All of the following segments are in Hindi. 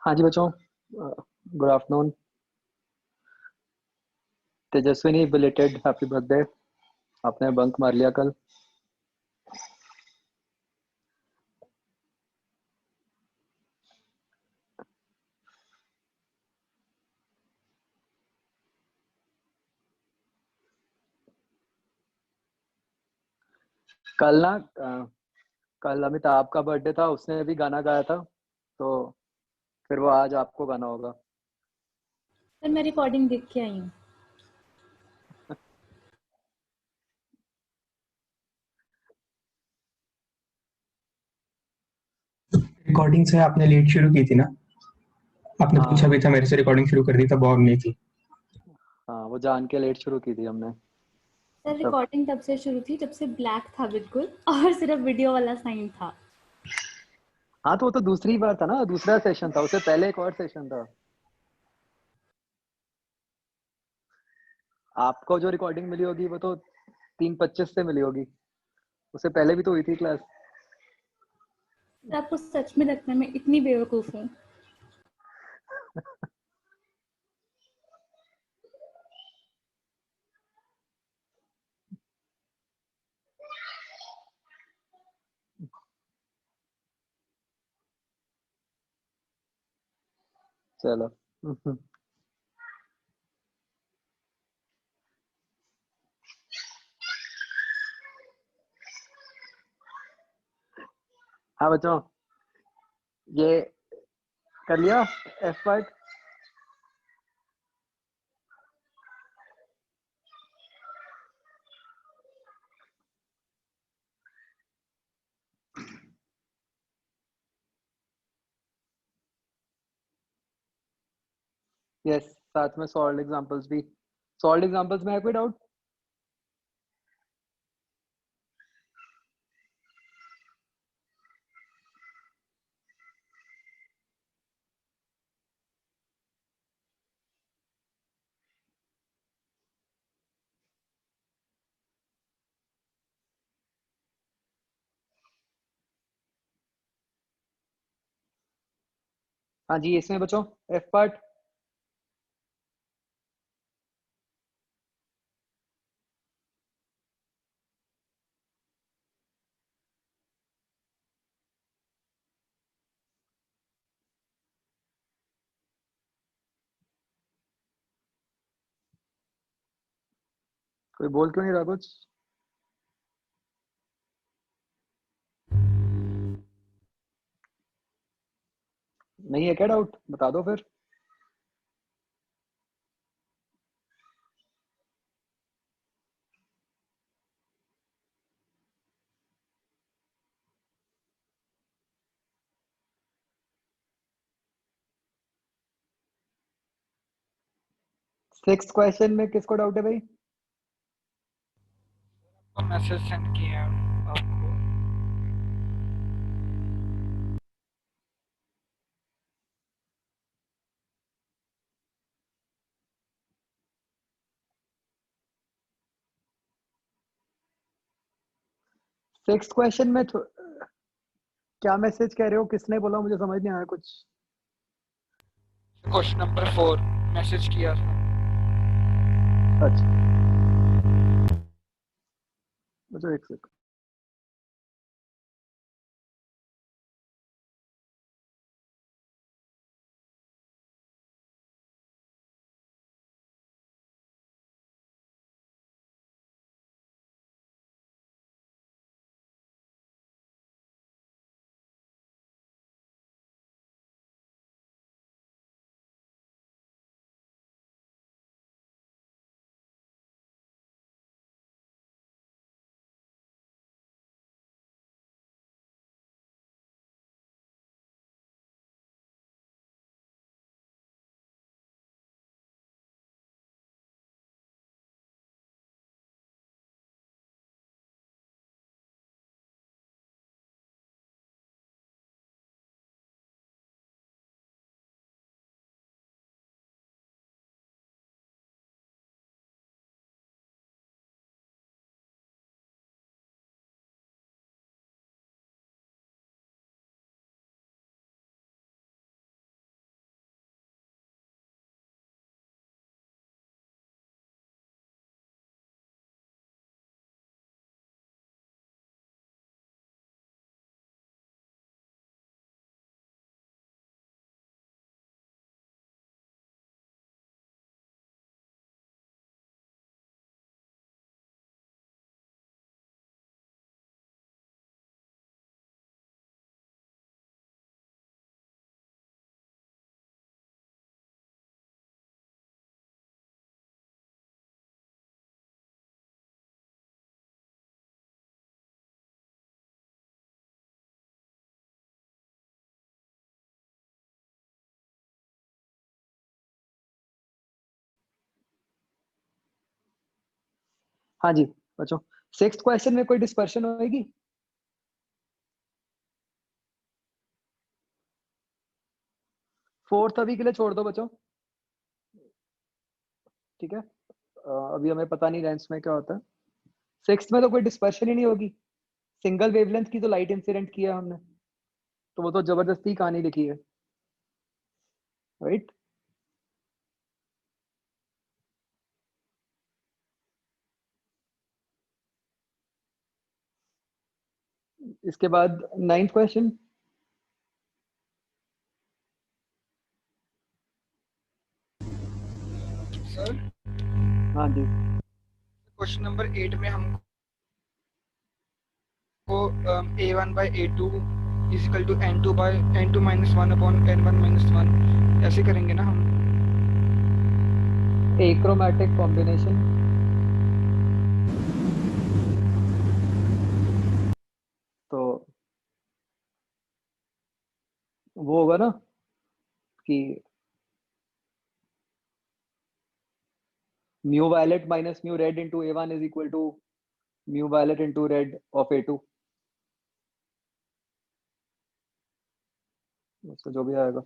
हाँ जी बच्चों, good afternoon. Tejaswini belated happy birthday. आपने बंक मार लिया कल। कल ना कल अमिताभ का बर्थडे था, उसने भी गाना गाया था, तो फिर वो आज आपको गाना होगा। सर मैं रिकॉर्डिंग देख के आई हूँ। रिकॉर्डिंग से आपने लेट शुरू की थी ना? आपने पूछा हाँ भी था मेरे से, रिकॉर्डिंग शुरू कर दी तब और नहीं थी। हाँ, वो जान के लेट शुरू की थी हमने। सर तब रिकॉर्डिंग तब से शुरू थी जब से ब्लैक था बिल्कुल और सिर्फ वीडियो वाला साइन था। हाँ, तो वो तो दूसरी बार था ना, दूसरा सेशन था, उससे पहले एक और सेशन था। आपको जो रिकॉर्डिंग मिली होगी वो तो 3:25 से मिली होगी। उससे पहले भी तो हुई थी क्लास। सर आपको सच में लगता है मैं इतनी बेवकूफ़ हूँ? चलो। हाँ बच्चों, ये कर लिया एफ पार्ट। यस, साथ में सॉल्व एग्जांपल्स भी। सॉल्व एग्जांपल्स में है कोई डाउट? हाँ जी, इसमें बच्चों एफ पार्ट। कोई बोल क्यों नहीं रहा कुछ? नहीं है क्या डाउट? बता दो फिर। सिक्स क्वेश्चन में किसको डाउट है भाई? मैसेज सेंड किया आपको। सिक्स क्वेश्चन में क्या मैसेज कह रहे हो? किसने बोला? मुझे समझ नहीं आया कुछ। क्वेश्चन नंबर 4 मैसेज किया था। अच्छा, मुझे एक सेकंड। हाँ जी बच्चों, सिक्स्थ क्वेश्चन में कोई डिस्पर्शन होएगी? फोर्थ अभी के लिए छोड़ दो बच्चों, ठीक है। अभी हमें पता नहीं रेंस में क्या होता है। सिक्स्थ में तो कोई डिस्पर्शन ही नहीं होगी, सिंगल वेवलेंथ की तो लाइट इंसिडेंट किया हमने, तो वो तो जबरदस्ती कहानी लिखी है, राइट। इसके बाद नाइन्थ क्वेश्चन। सर हाँ जी, क्वेश्चन नंबर 8 में हमको a1/a2 is equal to n2 minus 1 upon n1 minus 1 ऐसे करेंगे ना हम? एक्रोमैटिक कॉम्बिनेशन, तो वो होगा ना कि mu violet minus mu red into a1 is equal to mu violet into red of a2, उससे जो भी आएगा।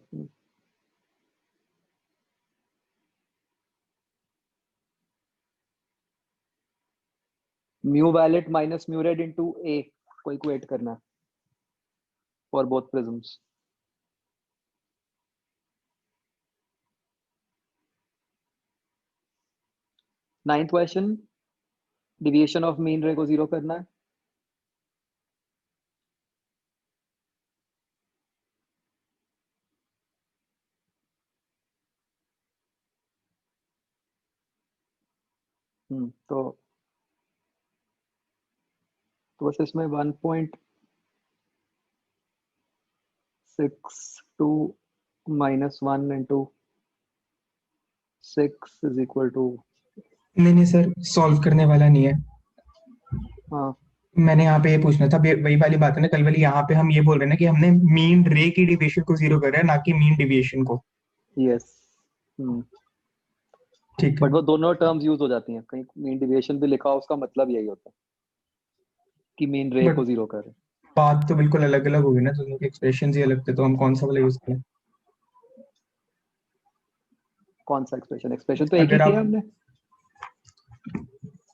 Mu violet minus mu red into a को इक्वेट करना है for both prisms. Ninth question, deviation of mean ray को जीरो करना है। तो बस इसमें 1.62 minus 1 into 6 is equal to, नहीं नहीं सर, सॉल्व करने वाला नहीं है। हाँ मैंने यहाँ पे ये पूछना था, वही वाली बात है ना कल वाली, यहाँ पे हम ये बोल रहे हैं ना कि हमने मीन रे की डिविएशन को जीरो कर रहा है, ना कि मीन डिविएशन को। यस, ठीक है। बट वो दोनों टर्म्स यूज हो जाती हैं, कहीं मीन डिविएशन भी लिखा हो उसका मतलब यही होता है कि मीन रे बट को जीरो कर। बात तो बिल्कुल अलग अलग होगी ना, दोनों के एक्सप्रेशन ही अलग थे, तो हम कौन सा वाला यूज करें? कौन सा एक्सप्रेशन? एक्सप्रेशन तो एक ही अगर किया आप, हमने।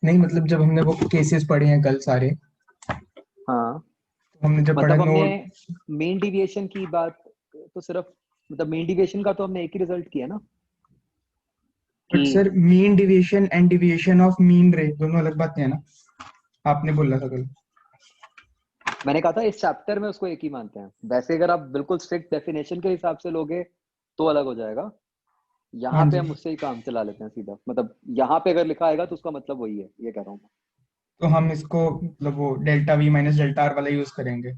नहीं मतलब जब हमने वो केसेस पढ़े हैं कल सारे, हाँ, तो हमने जब पढ़ा मतलब हमने नोड। मीन डिविएशन की बात तो सिर्फ, मतलब मीन डिविएशन का तो हमने एक ही रिजल्ट किया ना कि, but sir mean deviation and deviation of mean रे दोनों अलग बातें हैं ना, आपने बोला था कल। मैंने कहा था इस चैप्टर में उसको एक ही मानते हैं। वैसे अगर आप बिल्कुल स्ट्रिक्ट डेफिनेशन के हिसाब से लोगे तो अलग हो जाएगा। हाँ यहाँ पे जी, हम उससे ही काम चला लेते हैं सीधा, मतलब यहाँ पे अगर लिखा आएगा तो उसका मतलब वही है, ये कह रहा हूँ मैं। तो हम इसको मतलब वो delta we minus delta R वाला यूज करेंगे।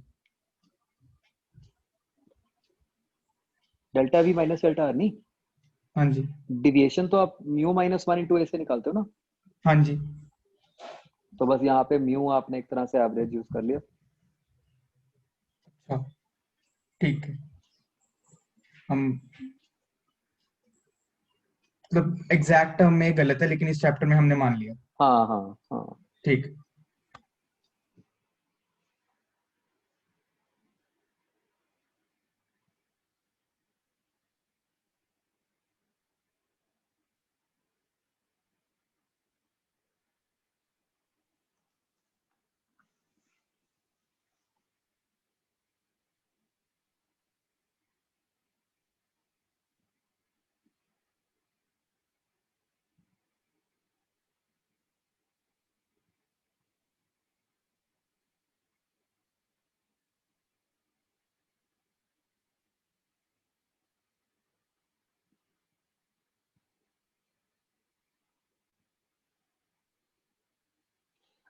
Delta we minus delta R नहीं, हाँ जी। डिविएशन तो आप म्यू माइनस 1 इंटू ए से निकालते हो ना, हाँ जी। तो बस यहाँ पे म्यू आपने एक तरह से एवरेज यूज कर लिया। अच्छा, ठीक है। हम मतलब एग्जैक्ट टर्म में गलत है, लेकिन इस चैप्टर में हमने मान लिया। हाँ हाँ हाँ। ठीक है।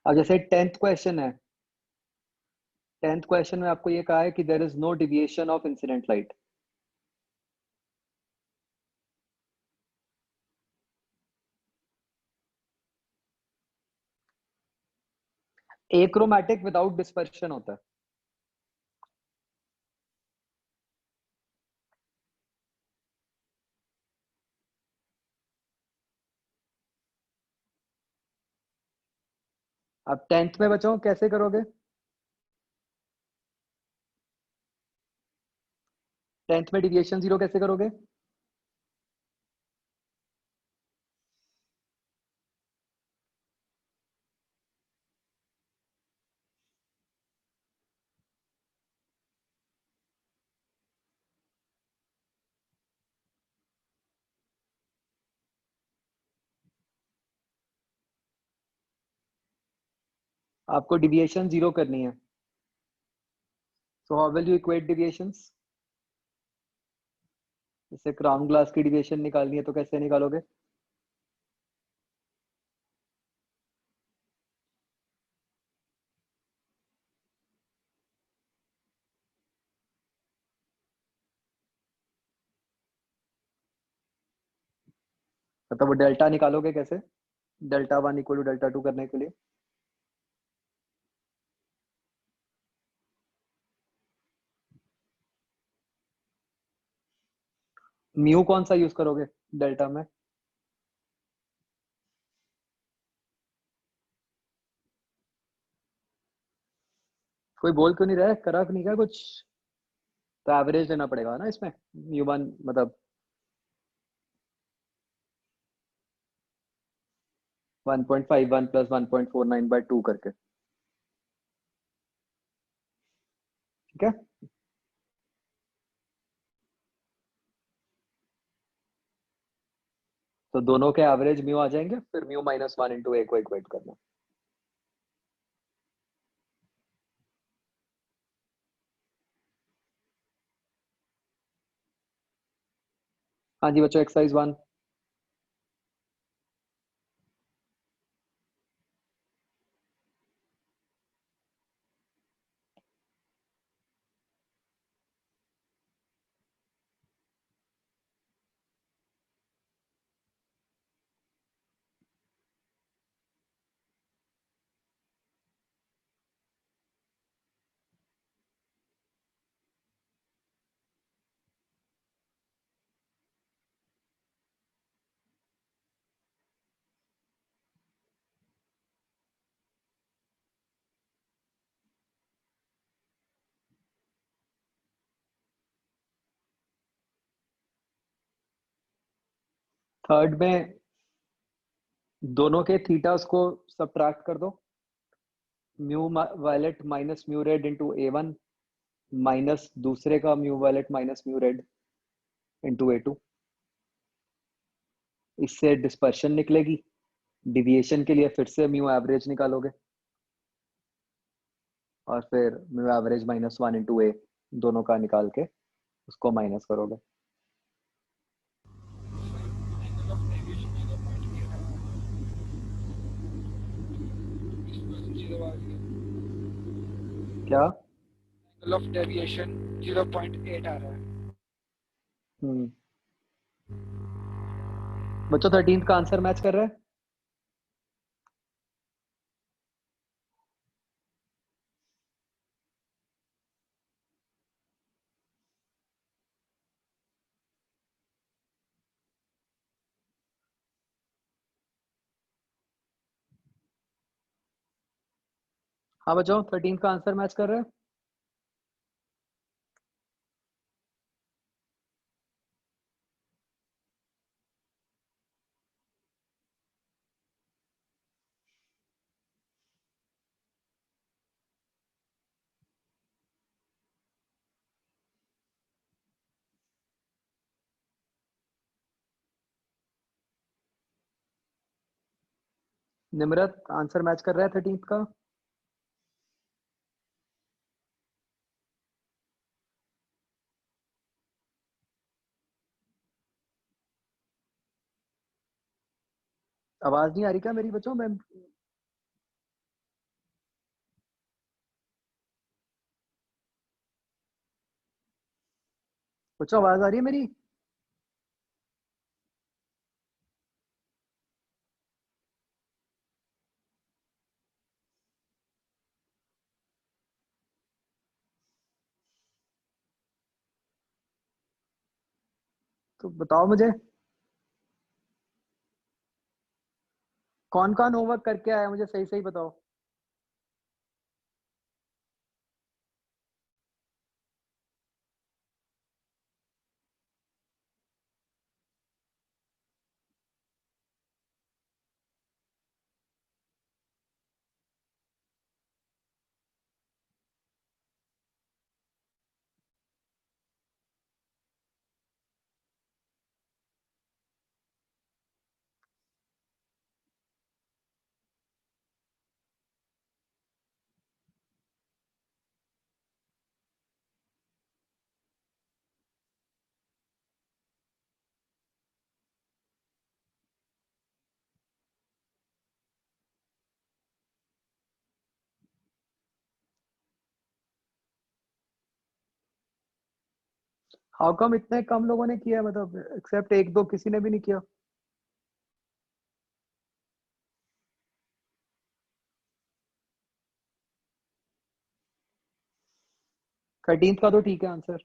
अब जैसे टेंथ क्वेश्चन है, टेंथ क्वेश्चन में आपको ये कहा है कि there is no deviation of incident light. Achromatic without dispersion होता है। अब 10th में बच्चों कैसे करोगे? 10th में डिविएशन 0 कैसे करोगे? आपको डिविएशन 0 करनी है। So how will you equate deviations? जैसे क्राउन ग्लास की डिविएशन निकालनी है तो कैसे निकालोगे? मतलब वो डेल्टा निकालोगे कैसे? डेल्टा 1 इक्वल टू डेल्टा 2 करने के लिए म्यू कौन सा यूज करोगे डेल्टा में? कोई बोल क्यों नहीं रहा है? करा नहीं क्या कुछ? तो एवरेज लेना पड़ेगा ना इसमें, म्यू वन मतलब 1.51 प्लस 1.49 बाय 2 करके, ठीक है? तो दोनों के एवरेज म्यू आ जाएंगे, फिर म्यू माइनस 1 इंटू ए को इक्वेट करना। हाँ जी बच्चों, एक्सरसाइज 1। थर्ड में दोनों के थीटास को सब्ट्रैक्ट कर दो। Mu violet minus mu red into A1 minus दूसरे का mu violet minus mu red into A2। इससे डिस्पर्शन निकलेगी। डिविएशन के लिए फिर से म्यू एवरेज निकालोगे और फिर म्यू एवरेज माइनस 1 इंटू ए दोनों का निकाल के उसको माइनस करोगे। एंगल ऑफ डेविएशन 0.8 आ रहा है, 0 आ गया। क्या? एंगल ऑफ डेविएशन 0.8 आ रहा है। बच्चों 13th का आंसर मैच कर रहा है? हाँ बच्चों, 13th का आंसर मैच कर रहा है? निम्रत, आंसर मैच कर रहा है 13th का? आवाज नहीं आ रही क्या मेरी बच्चों? मैं बच्चों आवाज आ रही है मेरी? तो बताओ मुझे, कौन कौन होमवर्क करके आया, मुझे सही सही बताओ। हाउ कम इतने कम लोगों ने किया, मतलब एक्सेप्ट एक दो, किसी ने भी नहीं किया? थर्टींथ का तो ठीक है आंसर।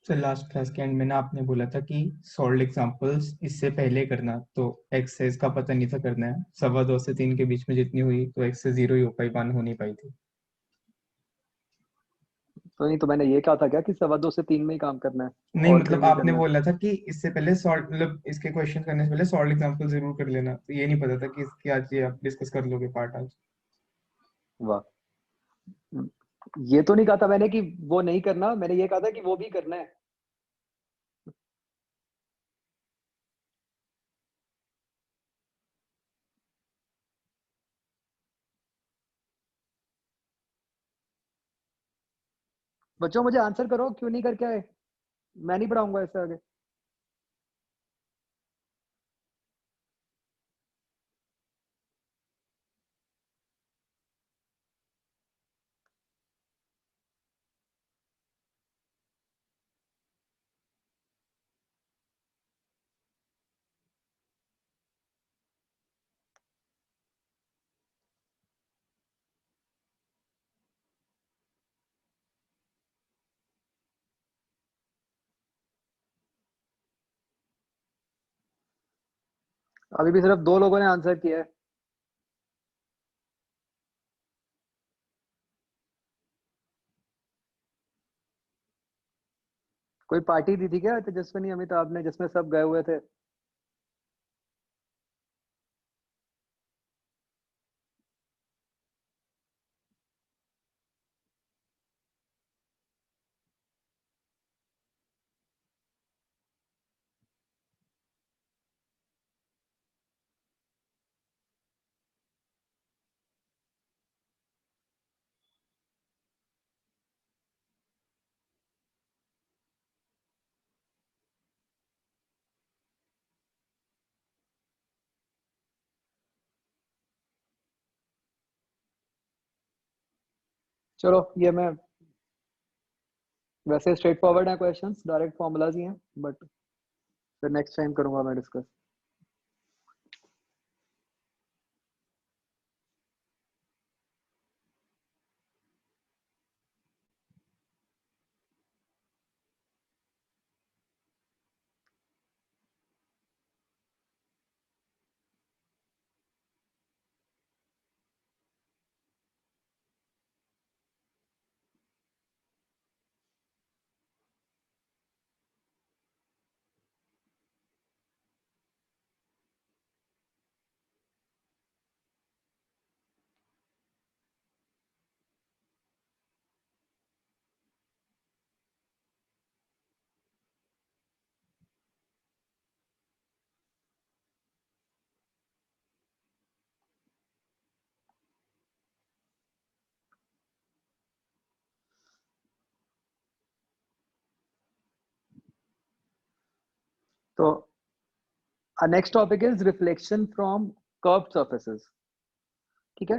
सर लास्ट क्लास के एंड में ना आपने बोला था कि सॉल्व एग्जांपल्स इससे पहले करना, तो एक्स से इसका पता नहीं था करना है, 2.25 से 3 के बीच में जितनी हुई तो एक्स से 0 ही हो पाई, 1 हो नहीं पाई थी। तो नहीं, तो मैंने ये कहा था क्या कि 2.25 से 3 में ही काम करना है, नहीं और कहीं मतलब नहीं आपने करना है? बोला था कि इससे पहले सॉल्व, मतलब इसके क्वेश्चन करने से पहले सॉल्व एग्जांपल जरूर कर लेना, तो ये नहीं पता था कि इसकी आज ये आप डिस्कस कर लोगे पार्ट आज। वाह, ये तो नहीं कहा था मैंने कि वो नहीं करना, मैंने ये कहा था कि वो भी करना है। बच्चों मुझे आंसर करो, क्यों नहीं करके आए? मैं नहीं पढ़ाऊंगा इससे आगे। अभी भी सिर्फ 2 लोगों ने आंसर किया है। कोई पार्टी दी थी क्या तेजस्विनी अमिताभ ने, जिसमें सब गए हुए थे? चलो, ये मैं, वैसे स्ट्रेट फॉरवर्ड है क्वेश्चंस, डायरेक्ट फॉर्मूलाज ही हैं, बट फिर नेक्स्ट टाइम करूंगा मैं डिस्कस। तो next topic is reflection from curved surfaces. ठीक है,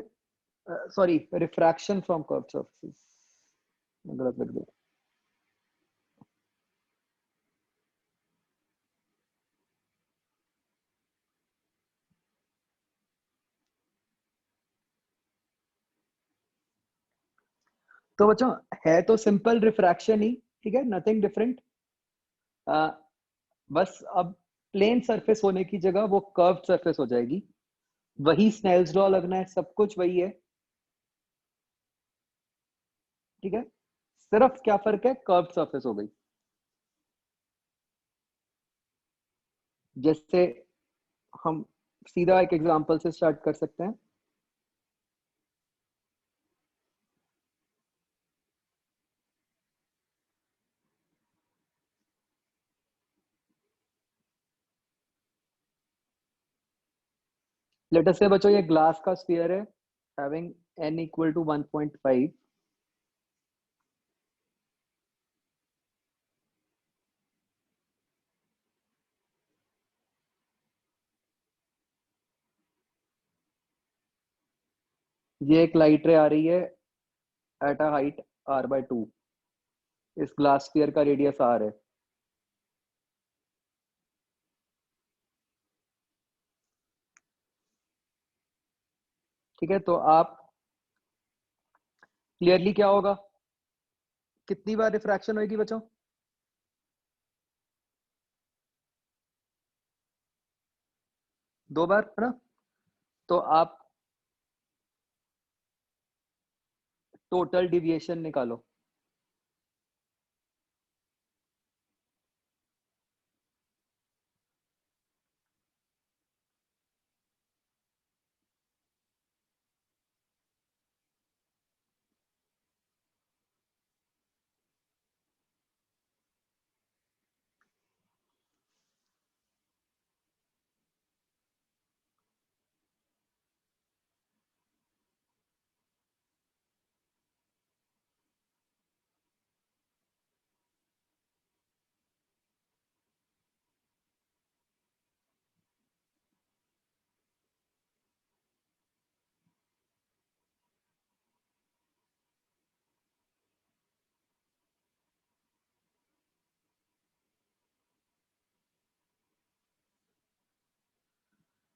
sorry, refraction from curved surfaces, गलत लिख दिया। तो बच्चों, है तो सिंपल रिफ्रैक्शन ही, ठीक है, नथिंग डिफरेंट। बस अब प्लेन सरफेस होने की जगह वो कर्व्ड सरफेस हो जाएगी। वही स्नेल्स लॉ लगना है, सब कुछ वही है। ठीक है, सिर्फ क्या फर्क है, कर्व्ड सरफेस हो गई। जैसे हम सीधा एक एग्जांपल से स्टार्ट कर सकते हैं। लेट अस से बच्चों, ये ग्लास का स्फीयर है, हैविंग n इक्वल टू 1.5। ये एक लाइट रे आ रही है एट अ हाइट r/2, इस ग्लास स्फीयर का रेडियस r है। ठीक है, तो आप क्लियरली क्या होगा, कितनी बार रिफ्रैक्शन होगी बच्चों? दो बार, है ना? तो आप टोटल डिविएशन निकालो।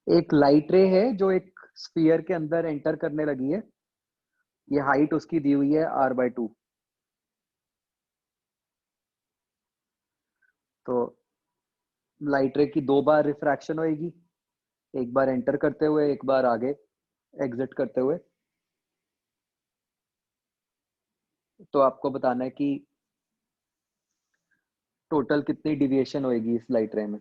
एक लाइट रे है जो एक स्फीयर के अंदर एंटर करने लगी है, ये हाइट उसकी दी हुई है r/2। तो लाइट रे की दो बार रिफ्रैक्शन होएगी, एक बार एंटर करते हुए, एक बार आगे एग्जिट करते हुए। तो आपको बताना है कि टोटल कितनी डिविएशन होएगी इस लाइट रे में।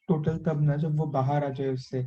टोटल तब ना जब वो बाहर आ जाए उससे।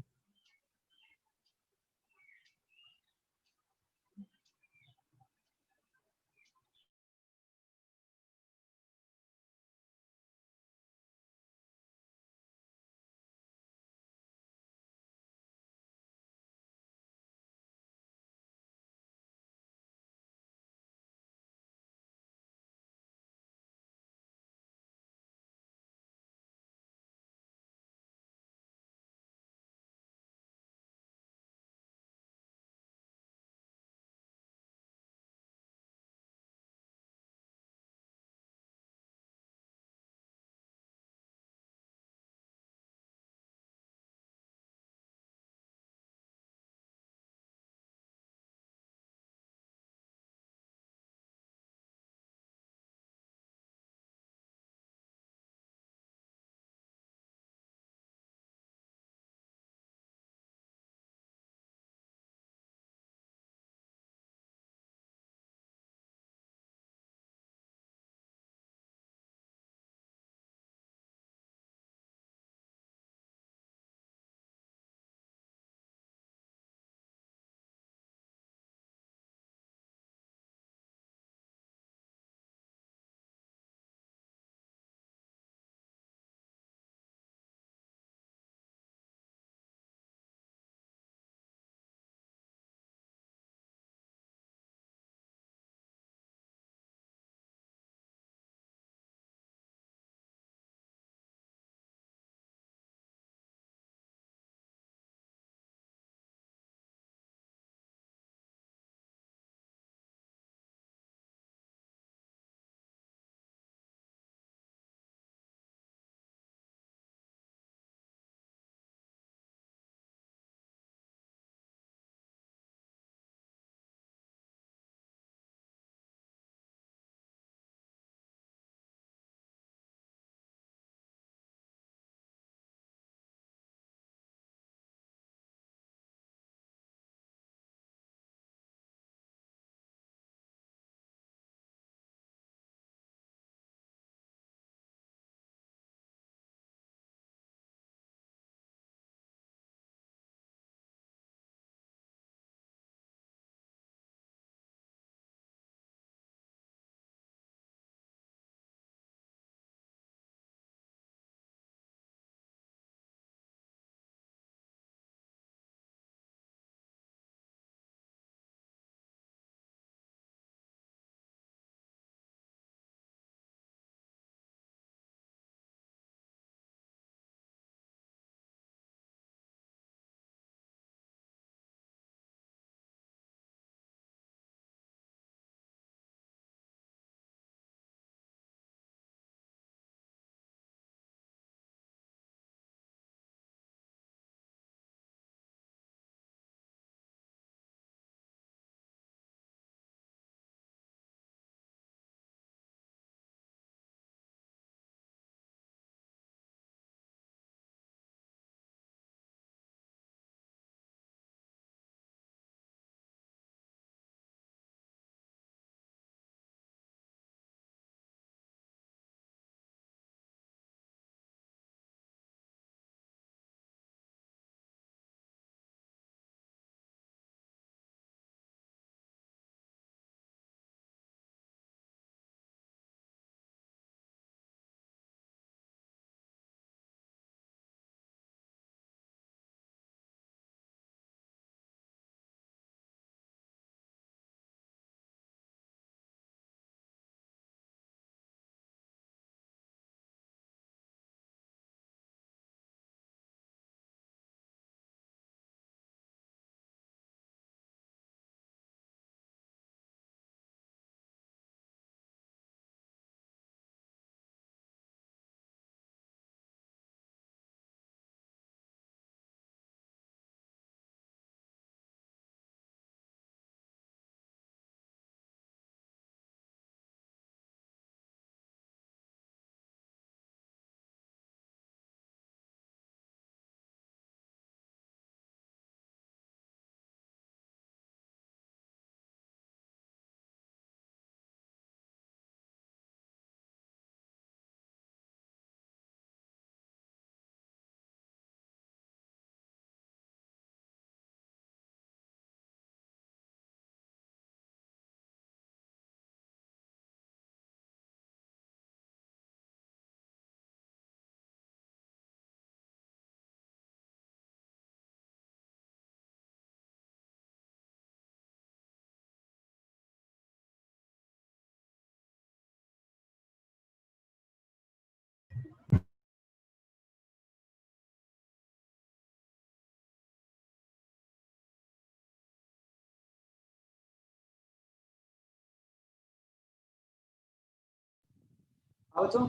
हाँ बच्चों,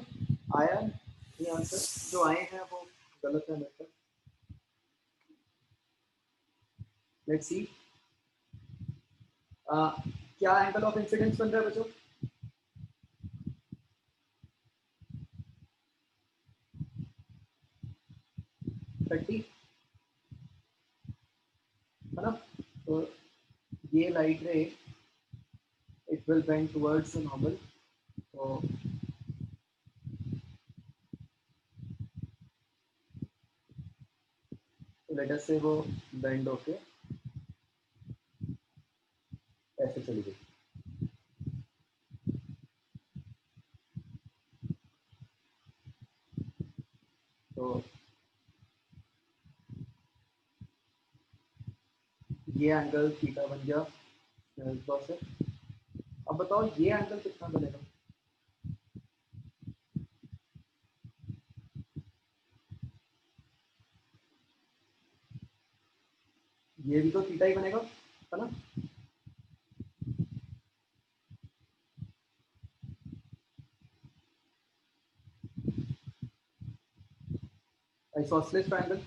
आया ये आंसर जो आए हैं वो गलत है मेरे। लेट्स सी क्या एंगल ऑफ इंसिडेंस बन रहा है बच्चों? थर्टी है ना? तो ये लाइट रे it will bend towards normal, तो लेट अस से वो बेंड होके ऐसे चली गई। तो ये एंगल थीटा बन गया स्नेल्स लॉ से। अब बताओ ये एंगल कितना बनेगा? ये भी तो थीटा ही बनेगा, है ना? आइसोसेलेस ट्रायंगल,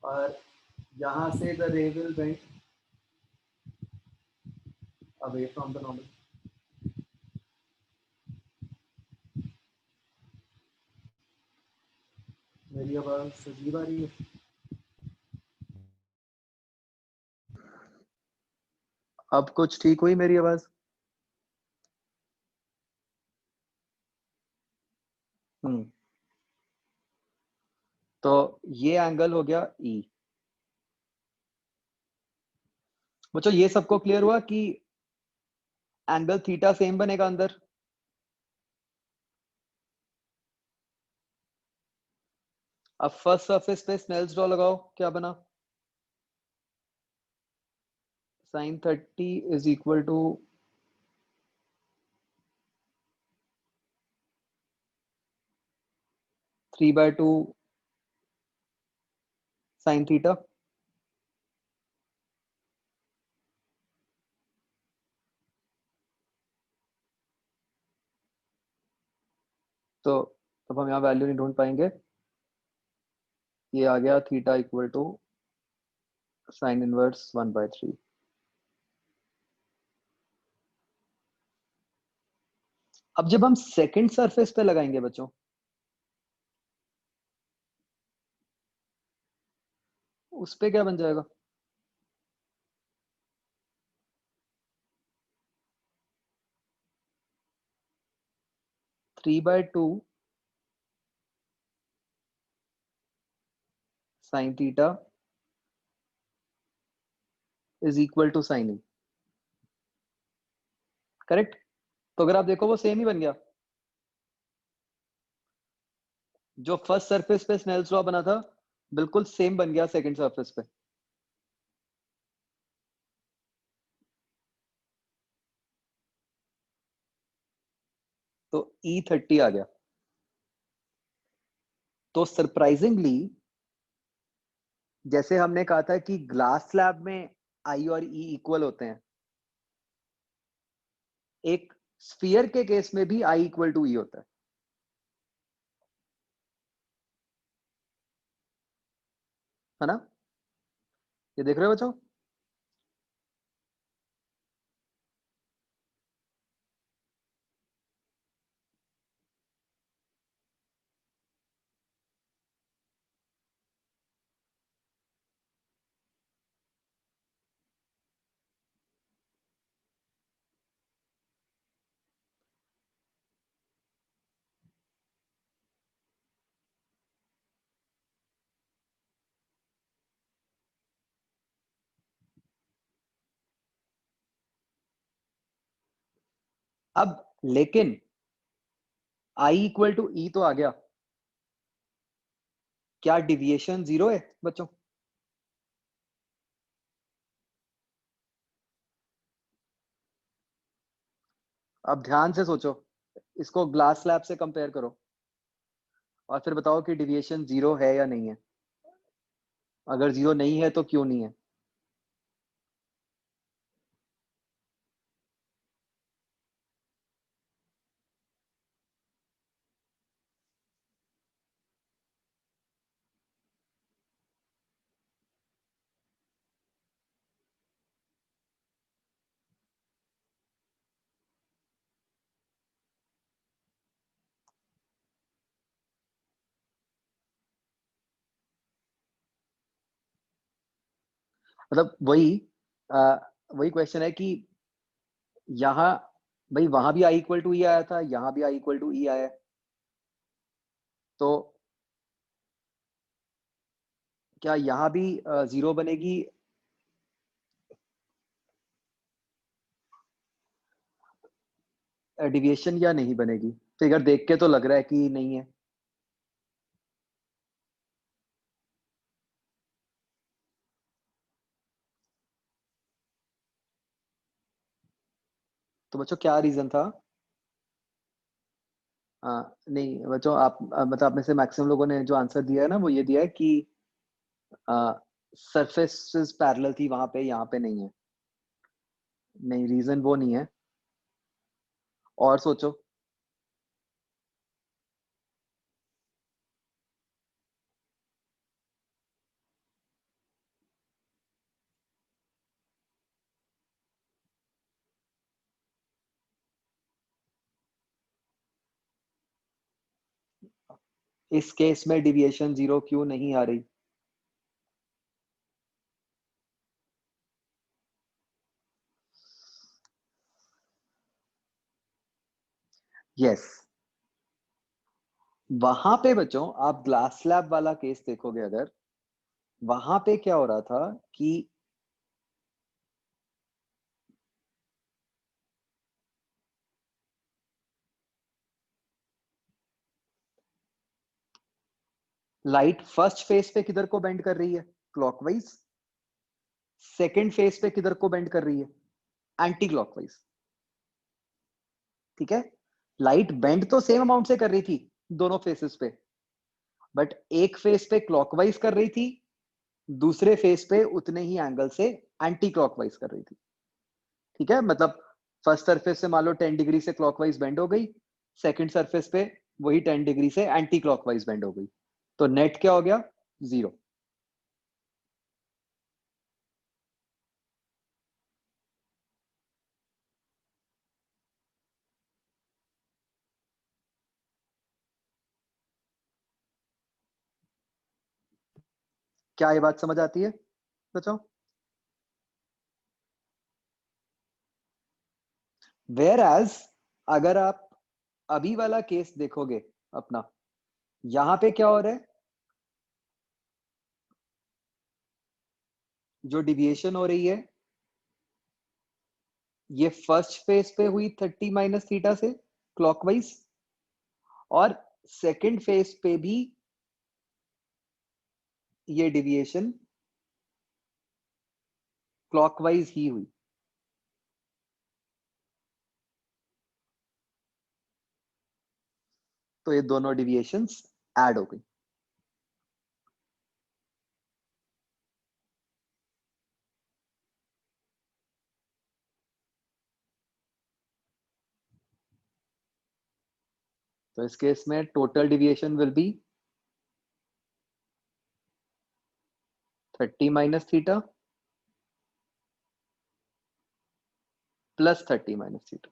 और यहाँ से द रे will bend away from the normal. मेरी आवाज सजीव आ रही है? अब कुछ ठीक हुई मेरी आवाज? तो ये एंगल हो गया ई। बच्चों ये सबको क्लियर हुआ कि एंगल थीटा सेम बनेगा अंदर? अब फर्स्ट सरफेस पे स्नेल्स लॉ लगाओ, क्या बना? sin 30 is equal to three by two sine theta. तो अब हम यहाँ वैल्यू नहीं ढूंढ पाएंगे, ये आ गया theta equal to sine inverse 1/3। अब जब हम सेकंड सरफेस पे लगाएंगे बच्चों, उस पे क्या बन जाएगा? Three by two sine theta is equal to sine e. Correct? तो अगर आप देखो वो सेम ही बन गया। जो फर्स्ट सरफेस पे स्नेल्स लॉ बना था बिल्कुल सेम बन गया सेकंड सरफेस पे। तो E30 आ गया। तो सरप्राइजिंगली जैसे हमने कहा था कि ग्लास स्लैब में आई और ई इक्वल होते हैं, एक स्फीयर के केस में भी आई इक्वल टू ई होता है ना? ये देख रहे हो बच्चों? अब लेकिन आई इक्वल टू ई तो आ गया, क्या डिविएशन जीरो है बच्चों? अब ध्यान से सोचो, इसको ग्लास स्लैब से कंपेयर करो और फिर बताओ कि डिविएशन जीरो है या नहीं है। अगर जीरो नहीं है तो क्यों नहीं है? मतलब वही क्वेश्चन है कि यहाँ भाई वहां भी आई इक्वल टू ई आया था, यहाँ भी आई इक्वल टू ई आया है, तो क्या यहाँ भी 0 बनेगी? डिविएशन या नहीं बनेगी? फिगर देख के तो लग रहा है कि नहीं है। तो बच्चों क्या रीजन था? नहीं बच्चों, आप मतलब आप में से मैक्सिमम लोगों ने जो आंसर दिया है ना, वो ये दिया है कि सरफेस पैरेलल थी वहां पे, यहाँ पे नहीं है। नहीं, रीजन वो नहीं है। और सोचो। इस केस में डिविएशन 0 क्यों नहीं आ रही? यस, वहां पे बच्चों आप ग्लास स्लैब वाला केस देखोगे, अगर वहां पे क्या हो रहा था कि लाइट फर्स्ट फेस पे किधर को बेंड कर रही है? क्लॉकवाइज। सेकंड फेस पे किधर को बेंड कर रही है? Anti clockwise. ठीक है, लाइट बेंड तो सेम अमाउंट से कर रही थी दोनों फेसेस पे, बट एक फेस पे क्लॉकवाइज कर रही थी, दूसरे फेस पे उतने ही एंगल से एंटी क्लॉकवाइज कर रही थी। ठीक है, मतलब फर्स्ट सरफेस से मान लो 10 डिग्री से क्लॉकवाइज बेंड हो गई, सेकंड सरफेस पे वही 10 डिग्री से एंटी क्लॉकवाइज बेंड हो गई, तो नेट क्या हो गया? 0। क्या ये बात समझ आती है बच्चों? वेयर एज अगर आप अभी वाला केस देखोगे अपना, यहां पे क्या हो रहा है? जो डिविएशन हो रही है, ये फर्स्ट फेस पे हुई 30 माइनस थीटा से क्लॉकवाइज, और सेकंड फेस पे भी ये डिविएशन क्लॉकवाइज ही हुई। तो ये दोनों डिविएशंस ऐड हो गई। तो इस केस में total deviation will be 30 minus theta plus 30 minus theta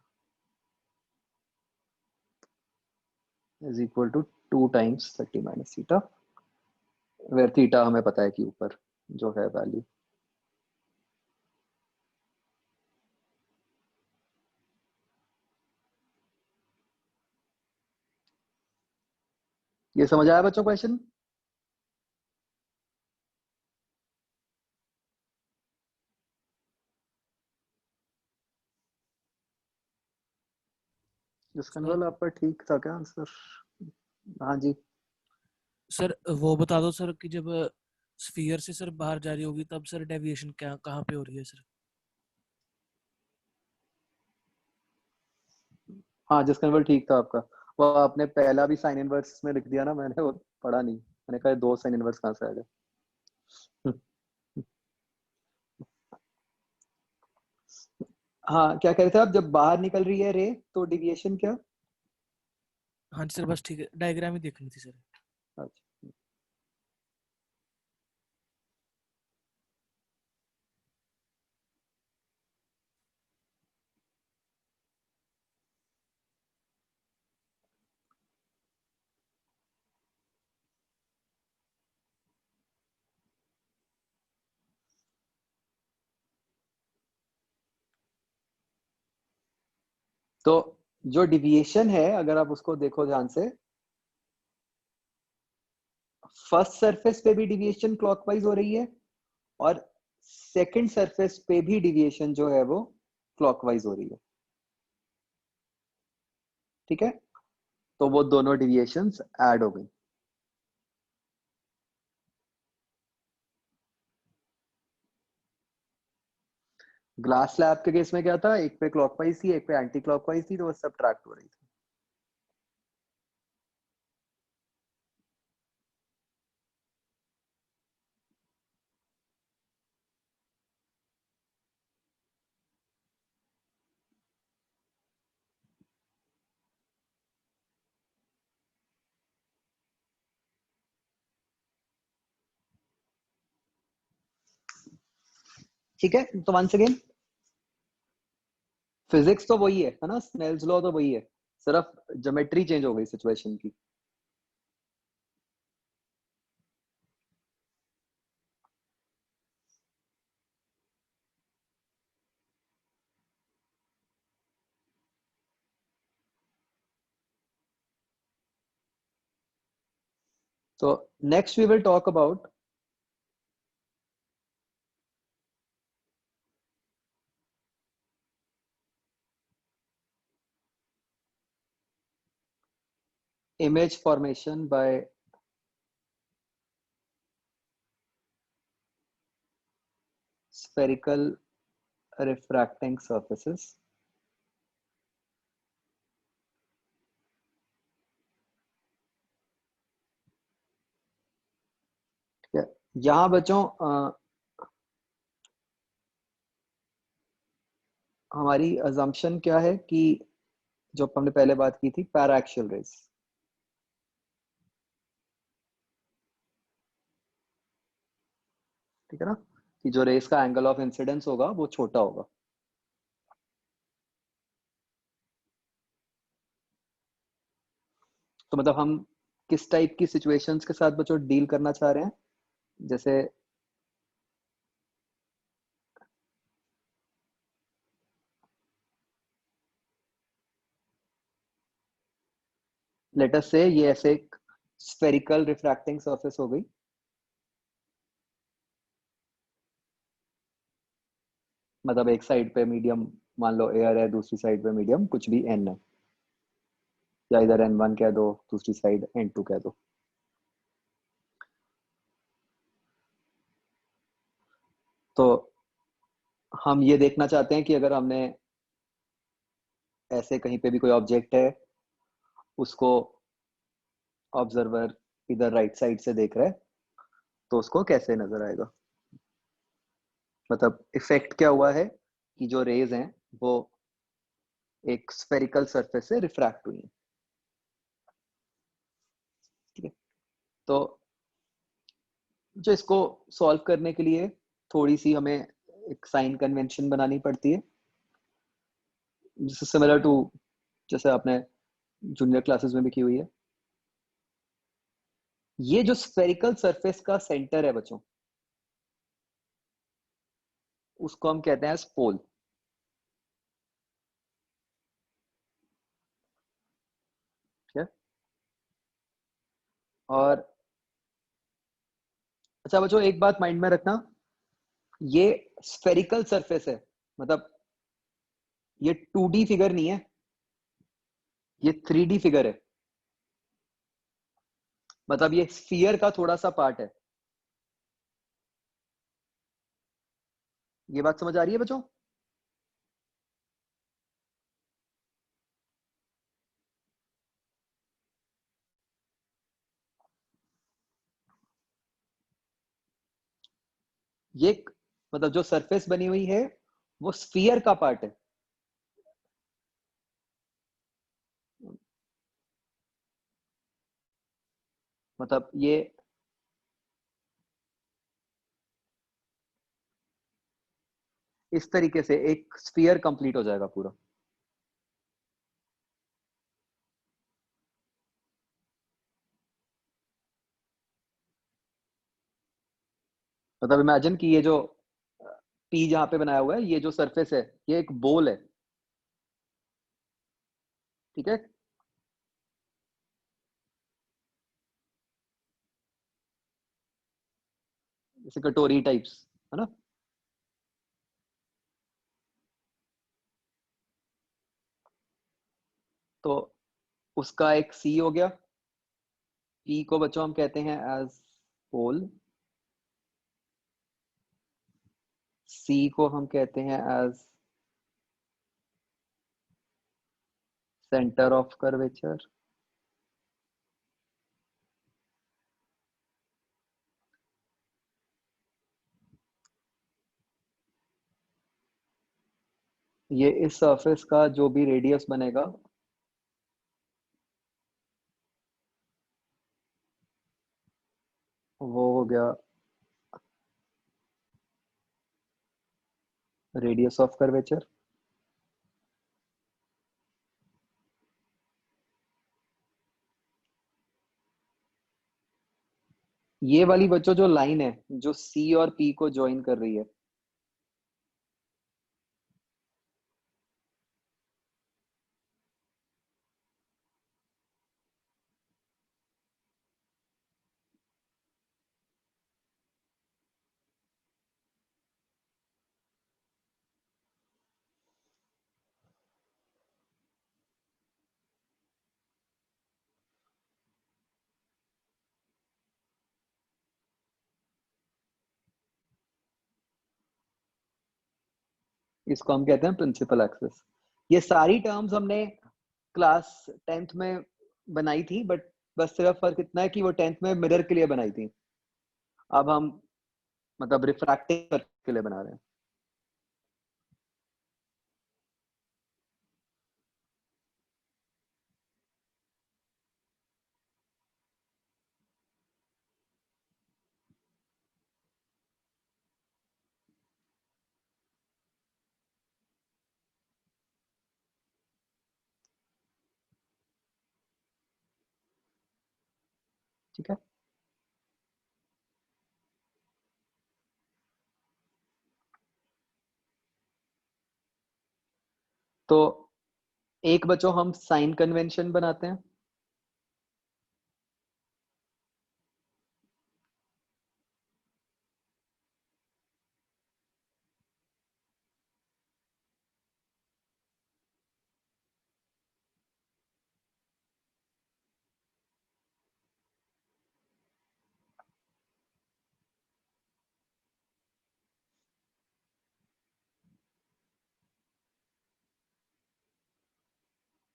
is equal to 2 times 30 minus theta, where theta हमें पता है कि ऊपर जो है वैल्यू। ये समझ आया बच्चों क्वेश्चन? जिसका सर, नवल आपका ठीक था क्या आंसर? हाँ जी। सर वो बता दो सर कि जब स्फीयर से सर बाहर जा रही होगी तब सर डेविएशन क्या कहाँ पे हो रही है सर? हाँ, जिसका नवल ठीक था आपका। वो आपने पहला भी साइन इनवर्स में लिख दिया ना, मैंने वो पढ़ा नहीं, मैंने कहा 2 साइन इनवर्स कहाँ से आ गए। हाँ, क्या कह रहे थे आप? जब बाहर निकल रही है रे तो डिविएशन क्या? हाँ जी सर, बस ठीक है, डायग्राम ही देखनी थी सर। अच्छा, तो जो डिविएशन है, अगर आप उसको देखो ध्यान से, फर्स्ट सरफेस पे भी डिविएशन क्लॉकवाइज हो रही है और सेकंड सरफेस पे भी डिविएशन जो है वो क्लॉकवाइज हो रही है। ठीक है, तो वो दोनों डिविएशंस ऐड हो गई। ग्लास स्लैब के केस में क्या था, एक पे क्लॉकवाइज थी एक पे एंटी क्लॉकवाइज थी, तो वो सबट्रैक्ट हो रही थी। ठीक है, तो वंस अगेन फिजिक्स तो वही है ना, स्नेल्स लॉ तो वही है, सिर्फ ज्योमेट्री चेंज हो गई सिचुएशन की। So next we will talk about image formation by spherical refracting surfaces. यहाँ बच्चों हमारी assumption क्या है कि जो हमने पहले बात की थी, पैराक्सियल रेज, ठीक है ना, कि जो रेस का एंगल ऑफ इंसिडेंस होगा वो छोटा होगा। तो मतलब हम किस टाइप की सिचुएशंस के साथ बच्चों डील करना चाह रहे हैं, जैसे लेट अस से ये ऐसे एक स्फेरिकल रिफ्रैक्टिंग सरफेस हो गई, मतलब एक साइड पे मीडियम मान लो एयर है, दूसरी साइड पे मीडियम कुछ भी एन है, या इधर n1 कह दो, दूसरी साइड n2 कह दो। तो हम ये देखना चाहते हैं कि अगर हमने ऐसे कहीं पे भी कोई ऑब्जेक्ट है, उसको ऑब्जर्वर इधर राइट साइड से देख रहा है, तो उसको कैसे नजर आएगा, मतलब इफेक्ट क्या हुआ है कि जो रेज हैं वो एक स्फेरिकल सरफेस से रिफ्रैक्ट हुई है। ठीक है, तो जो इसको सॉल्व करने के लिए थोड़ी सी हमें एक साइन कन्वेंशन बनानी पड़ती है, सिमिलर टू जैसे आपने जूनियर क्लासेस में भी की हुई है। ये जो स्फेरिकल सरफेस का सेंटर है बच्चों, उसको हम कहते हैं स्पोल। ठीक है, और अच्छा बच्चों एक बात माइंड में रखना, ये स्फेरिकल सरफेस है, मतलब ये 2D फिगर नहीं है, ये 3D फिगर है, मतलब ये स्फीयर का थोड़ा सा पार्ट है। ये बात समझ आ रही है बच्चों? ये मतलब जो सरफेस बनी हुई है वो स्फीयर का पार्ट है। मतलब ये इस तरीके से एक स्फीयर कंप्लीट हो जाएगा पूरा। मतलब इमेजिन कि ये जो पी जहां पे बनाया हुआ है, ये जो सरफेस है ये एक बोल है, ठीक है। जैसे कटोरी टाइप्स, है ना। तो उसका एक सी हो गया। पी को बच्चों हम कहते हैं एज पोल, सी को हम कहते हैं एज सेंटर ऑफ कर्वेचर, ये इस सरफेस का जो भी रेडियस बनेगा वो हो गया रेडियस ऑफ कर्वेचर। ये वाली बच्चों जो लाइन है जो सी और पी को ज्वाइन कर रही है, इसको हम कहते हैं प्रिंसिपल एक्सिस। ये सारी टर्म्स हमने क्लास 10th में बनाई थी, बट बस सिर्फ फर्क इतना है कि वो 10th में मिरर के लिए बनाई थी, अब हम मतलब रिफ्रैक्टिव के लिए बना रहे हैं। ठीक है। तो एक बच्चों हम साइन कन्वेंशन बनाते हैं।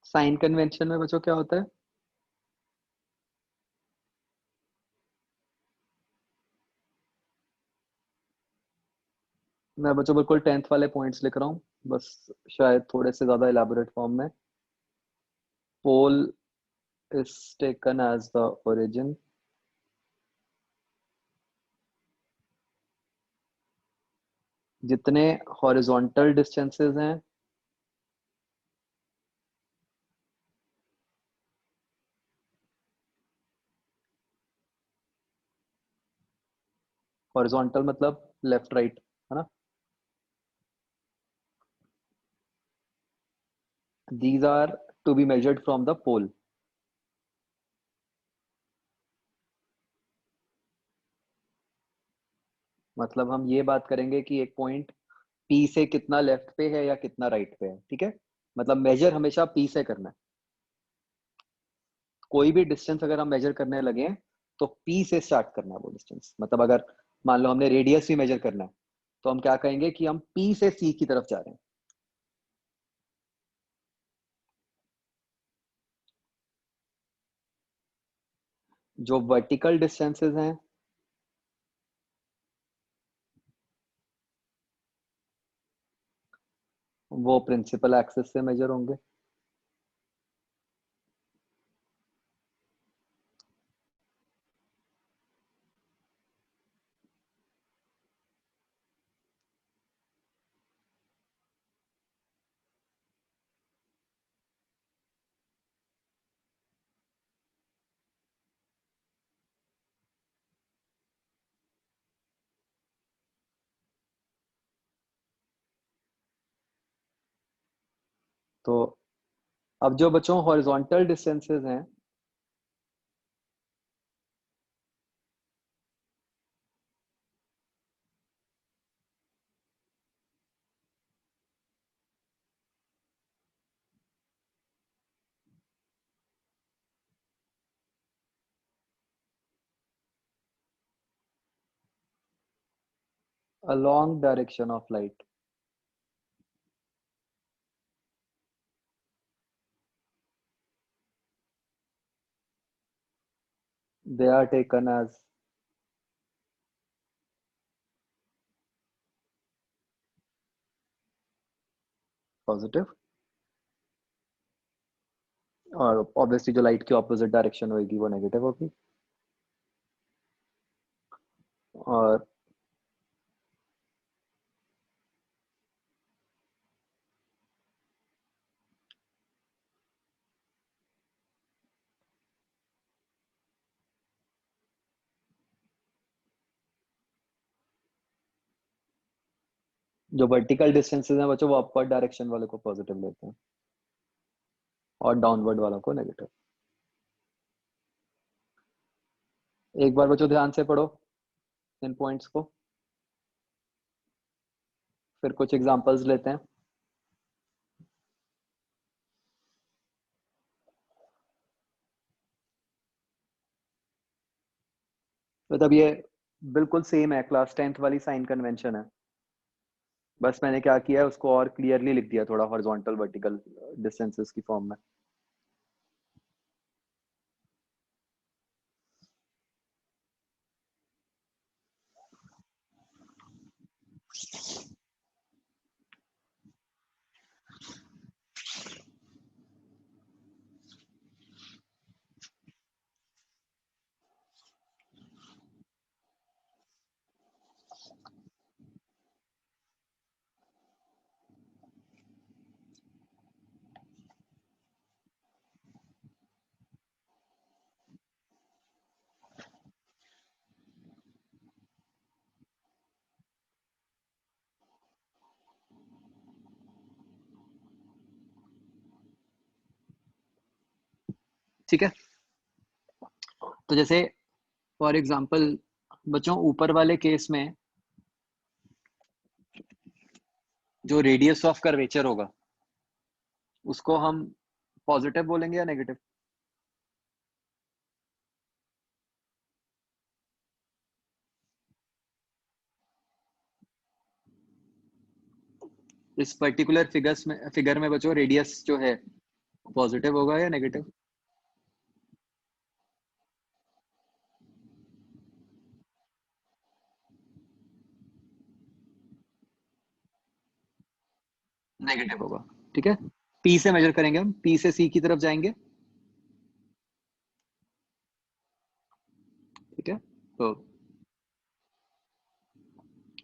साइन कन्वेंशन में बच्चों क्या होता है? मैं बच्चों बिल्कुल 10th वाले पॉइंट्स लिख रहा हूँ, बस शायद थोड़े से ज्यादा इलेबोरेट फॉर्म में। पोल is taken as the origin, जितने हॉरिजॉन्टल डिस्टेंसेस हैं हॉरिजॉन्टल मतलब लेफ्ट राइट, है ना। these are to be measured from the pole। मतलब हम ये बात करेंगे कि एक पॉइंट पी से कितना लेफ्ट पे है या कितना राइट पे है, ठीक है। मतलब मेजर हमेशा पी से करना है। कोई भी डिस्टेंस अगर हम मेजर करने लगे तो पी से स्टार्ट करना है वो डिस्टेंस। मतलब अगर मान लो हमने रेडियस भी मेजर करना है तो हम क्या कहेंगे कि हम पी से सी की तरफ जा रहे हैं। जो वर्टिकल डिस्टेंसेस हैं वो प्रिंसिपल एक्सिस से मेजर होंगे। तो अब जो बच्चों हॉरिजॉन्टल डिस्टेंसेस हैं, along direction of light, they are taken as positive, और ऑब्वियसली जो लाइट की ऑपोजिट डायरेक्शन होगी वो नेगेटिव होगी। और जो वर्टिकल डिस्टेंसेस हैं बच्चों वो अपवर्ड डायरेक्शन वाले को पॉजिटिव लेते हैं और डाउनवर्ड वालों को नेगेटिव। एक बार बच्चों ध्यान से पढ़ो इन पॉइंट्स को, फिर कुछ एग्जांपल्स लेते हैं। मतलब ये बिल्कुल सेम है, क्लास 10th वाली साइन कन्वेंशन है, बस मैंने क्या किया है उसको और क्लियरली लिख दिया थोड़ा हॉरिजॉन्टल वर्टिकल डिस्टेंसेस की फॉर्म में। ठीक है, तो जैसे फॉर एग्जांपल बच्चों ऊपर वाले केस में जो रेडियस ऑफ कर्वेचर होगा उसको हम पॉजिटिव बोलेंगे या नेगेटिव? इस पर्टिकुलर फिगर में बच्चों रेडियस जो है पॉजिटिव होगा या नेगेटिव? नेगेटिव होगा। ठीक है, पी से मेजर करेंगे हम, पी से सी की तरफ जाएंगे। ठीक है, तो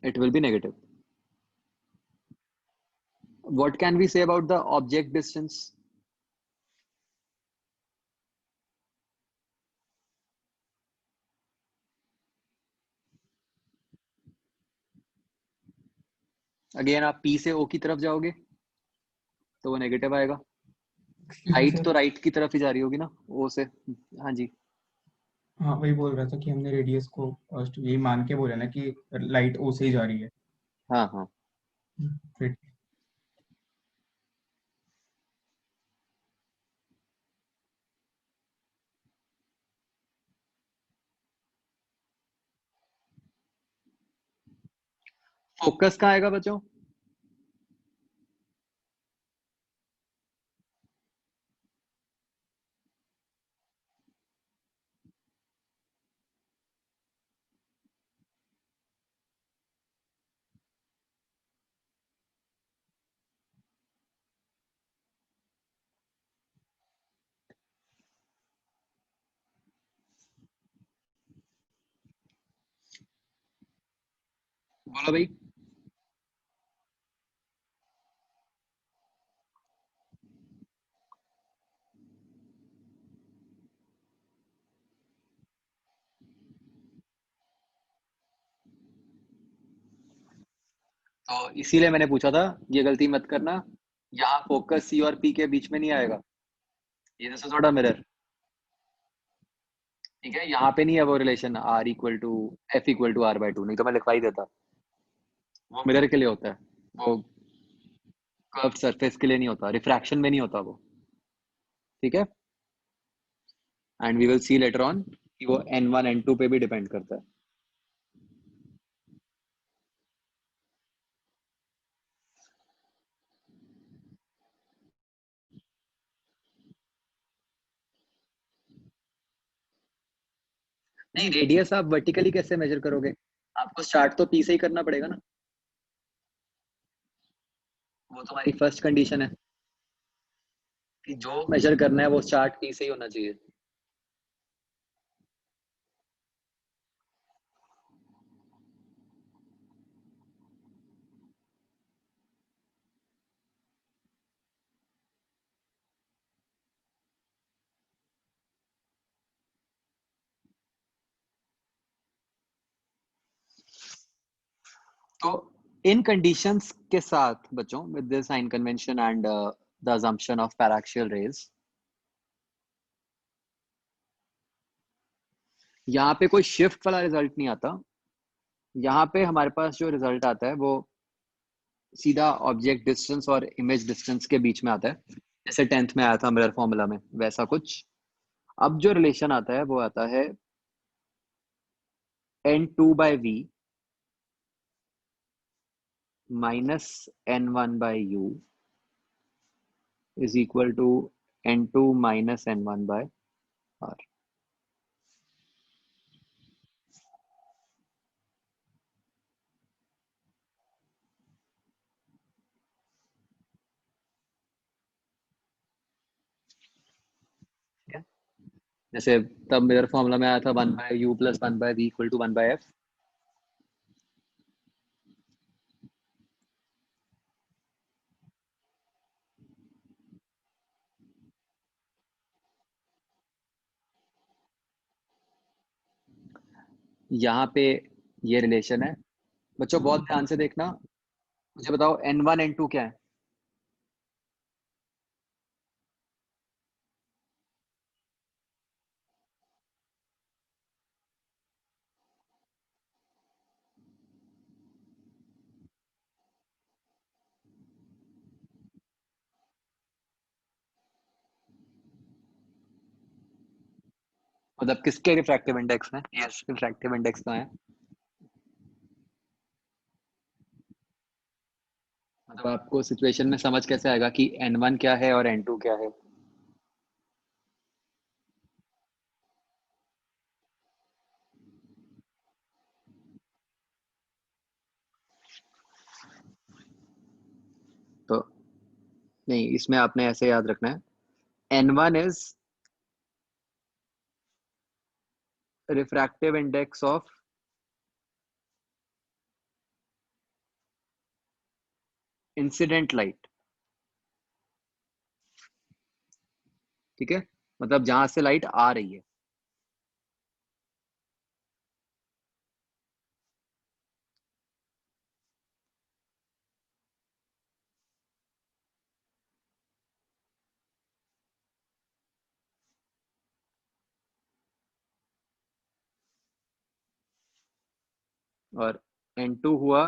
it will be negative. What can we say about the object distance? Again आप पी से ओ की तरफ जाओगे तो वो नेगेटिव आएगा। हाइट तो राइट की तरफ ही जा रही होगी ना ओ से। हाँ जी, हाँ वही बोल रहा था कि हमने रेडियस को फर्स्ट ये मान के बोला ना कि लाइट ओ से ही जा रही है। हाँ हाँ, फिर फोकस कहाँ आएगा बच्चों? बोलो भाई। तो इसीलिए मैंने पूछा था, ये गलती मत करना, यहाँ फोकस सी और पी के बीच में नहीं आएगा, ये this is not a mirror, ठीक है। यहाँ पे नहीं है वो relation r equal to f equal to r/2, नहीं तो मैं लिखवा ही देता। वो मिरर के लिए होता है, वो कर्व सरफेस के लिए नहीं होता, रिफ्रैक्शन में नहीं होता वो, ठीक है। And we will see later on कि वो n1 n2 पे भी डिपेंड करता है। नहीं, रेडियस आप वर्टिकली कैसे मेजर करोगे? आपको स्टार्ट तो पी से ही करना पड़ेगा ना, वो तुम्हारी फर्स्ट कंडीशन है कि जो मेजर करना है वो स्टार्ट पी से ही होना चाहिए। तो इन कंडीशंस के साथ बच्चों, with this sign convention and the assumption of paraxial rays, यहाँ पे कोई शिफ्ट वाला रिजल्ट नहीं आता। यहाँ पे हमारे पास जो रिजल्ट आता है वो सीधा ऑब्जेक्ट डिस्टेंस और इमेज डिस्टेंस के बीच में आता है, जैसे 10th में आया था मिरर फॉर्मूला में, वैसा कुछ। अब जो रिलेशन आता है वो आता है n2/v minus n1/u is equal to n2 minus n1/r। जैसे तब मिरर फॉर्मूला में आया था 1/u plus 1/v equal to 1/f। यहाँ पे ये रिलेशन है बच्चों, बहुत ध्यान से देखना। मुझे बताओ n1 n2 क्या है? मतलब किसके रिफ्रैक्टिव इंडेक्स में? यस, रिफ्रैक्टिव इंडेक्स कहाँ है? मतलब आपको सिचुएशन में समझ कैसे आएगा कि n1 क्या है और n2 क्या है? तो नहीं, इसमें आपने ऐसे याद रखना है, n1 is refractive index of incident light, ठीक है। मतलब जहां से लाइट आ रही है। और n2 हुआ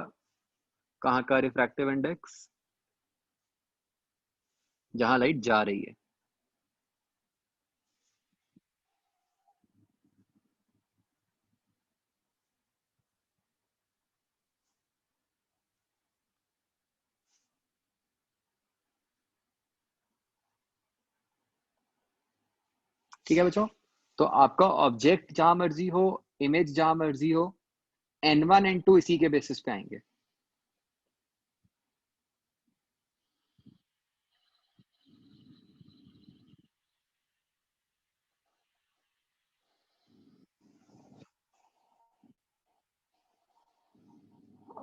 कहाँ का रिफ्रैक्टिव इंडेक्स? जहां लाइट जा रही है। ठीक है बच्चों, तो आपका ऑब्जेक्ट जहां मर्जी हो, इमेज जहां मर्जी हो, n1 n2 इसी के बेसिस पे आएंगे।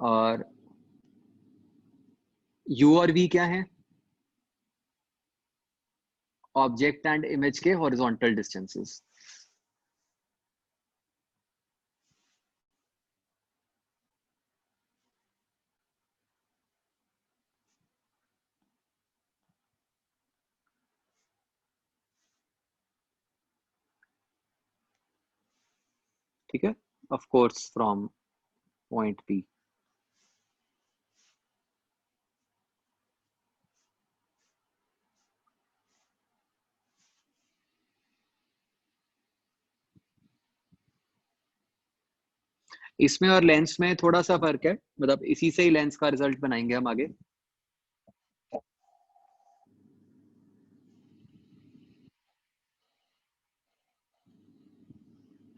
और u और v क्या है? ऑब्जेक्ट एंड इमेज के हॉरिजॉन्टल डिस्टेंसेस। ठीक है, of course from point P। इसमें और लेंस में थोड़ा सा फर्क है, मतलब इसी से ही लेंस का रिजल्ट बनाएंगे हम आगे।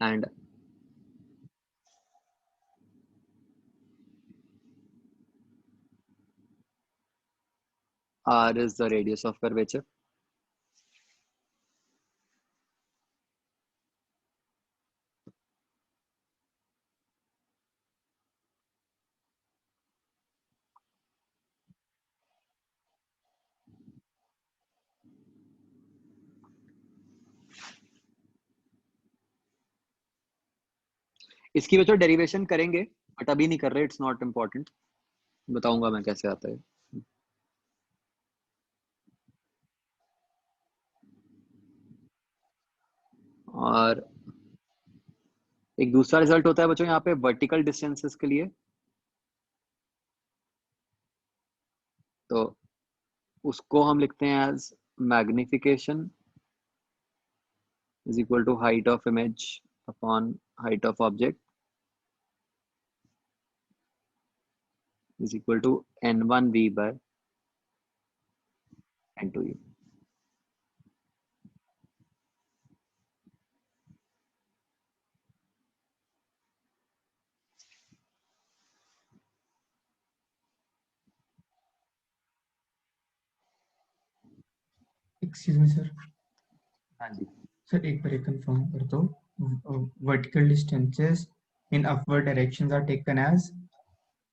And R is the radius of curvature। इसकी वजह डेरिवेशन करेंगे, बट अभी नहीं कर रहे, इट्स नॉट इम्पोर्टेंट, बताऊंगा मैं कैसे आता है। और एक दूसरा रिजल्ट होता है बच्चों यहाँ पे वर्टिकल डिस्टेंसेस के लिए, तो उसको हम लिखते हैं as magnification is equal to height of image upon height of object is equal to n1v by n2u। Excuse me sir. हाँ जी, सर एक बार कंफर्म कर दो, vertical distances in upward directions are taken as,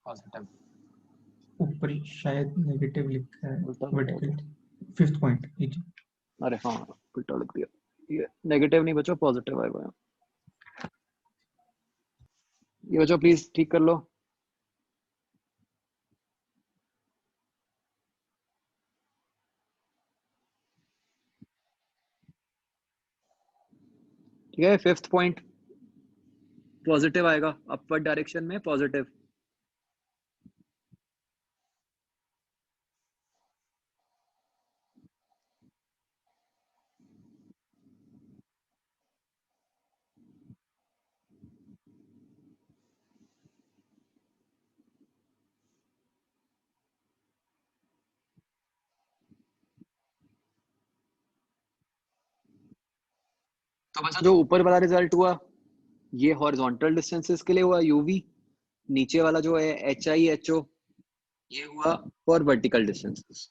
positive. ऊपर शायद नेगेटिव लिखा है उल्टा वर्टिकल, उल्टा। Fifth point. अरे हाँ, उल्टा लिख दिया, ये नेगेटिव नहीं बच्चों, पॉजिटिव आएगा यहाँ। ये बच्चों प्लीज ठीक कर लो। ठीक है, फिफ्थ पॉइंट पॉजिटिव आएगा, अपवर्ड डायरेक्शन में पॉजिटिव। तो बच्चों जो ऊपर वाला रिजल्ट हुआ ये हॉरिजॉन्टल डिस्टेंसेस के लिए हुआ यूवी, नीचे वाला जो है एच आई एच ओ ये हुआ फॉर वर्टिकल डिस्टेंसेस।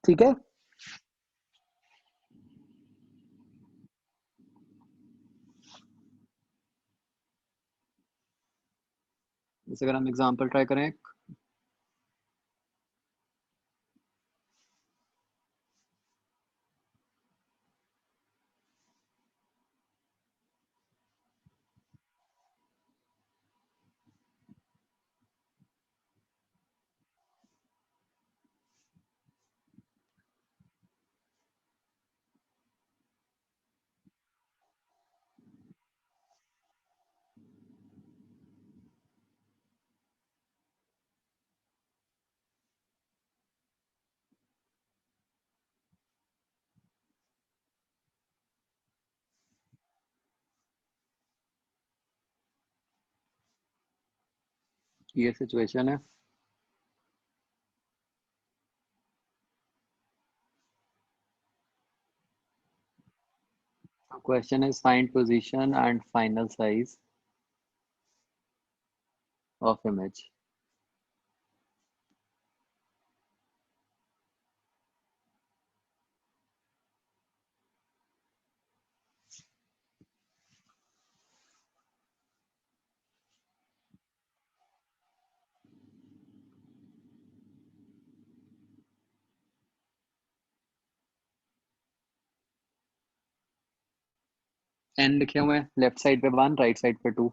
ठीक है, जैसे अगर हम एग्जांपल ट्राई करें, ये सिचुएशन है, question is find position and final size of image. N लिखे हुए हैं, लेफ्ट साइड पे 1, राइट साइड पे 2।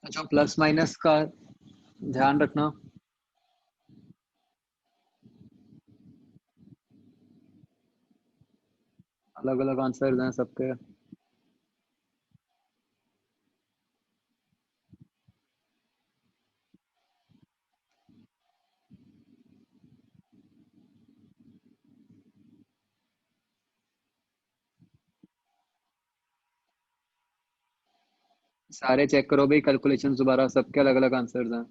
अच्छा, प्लस माइनस का ध्यान रखना। अलग अलग आंसर हैं सबके। सारे चेक करो भाई, कैलकुलेशन दोबारा, सबके अलग अलग आंसर्स हैं।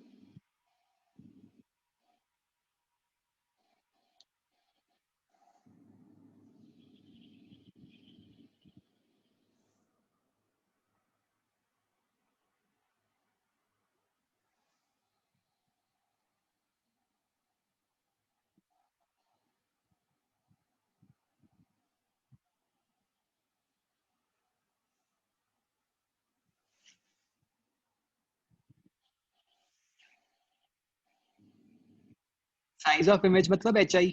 साइज ऑफ इमेज मतलब HI।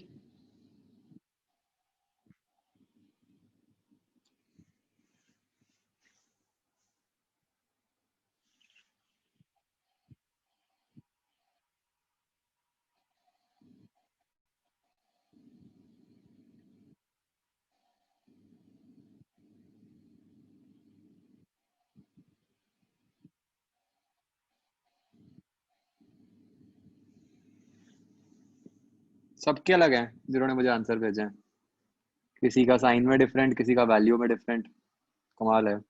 सबके अलग हैं जिन्होंने मुझे आंसर भेजे हैं। किसी का साइन में डिफरेंट, किसी का वैल्यू में डिफरेंट। कमाल है।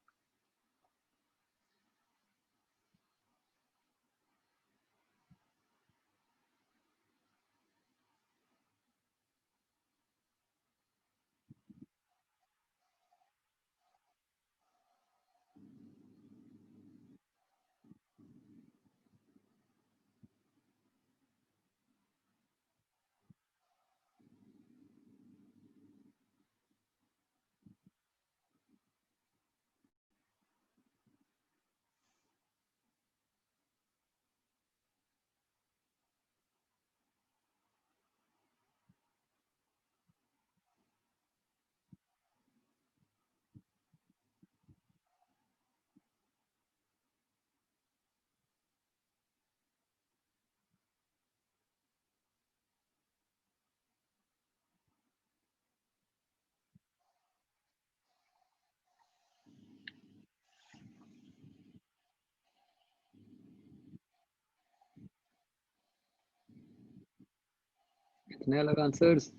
इतने अलग आंसर्स।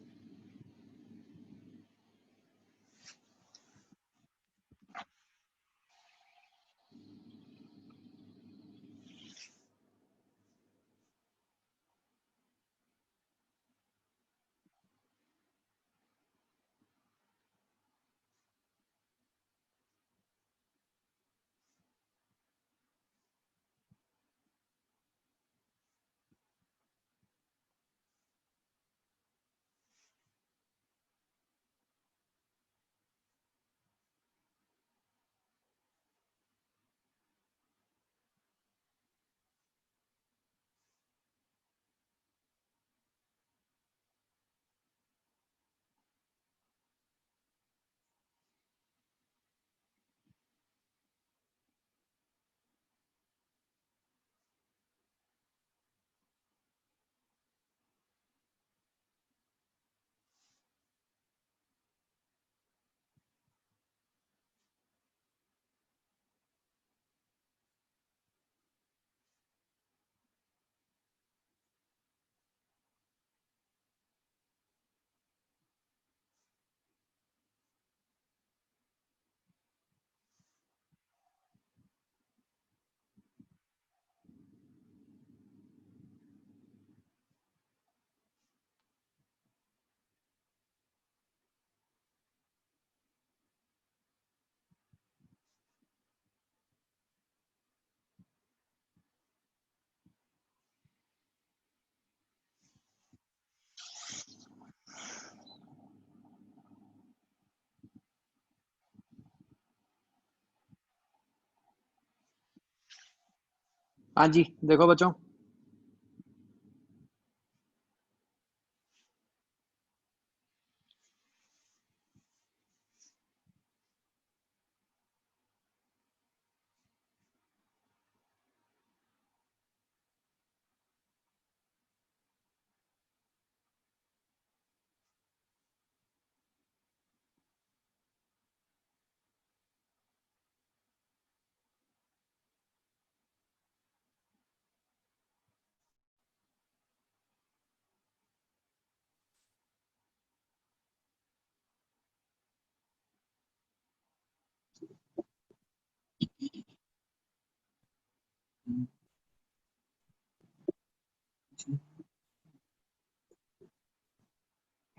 हाँ जी, देखो बच्चों।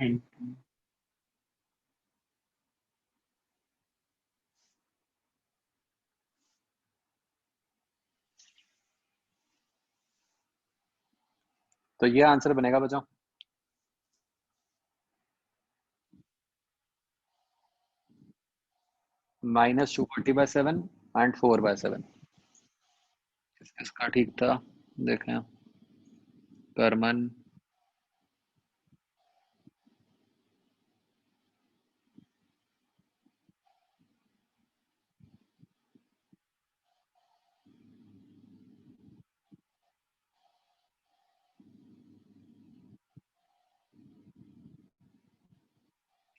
एंड तो ये आंसर बनेगा बच्चों। -240/7 एंड 4/7। इसका ठीक था, देखें करमन।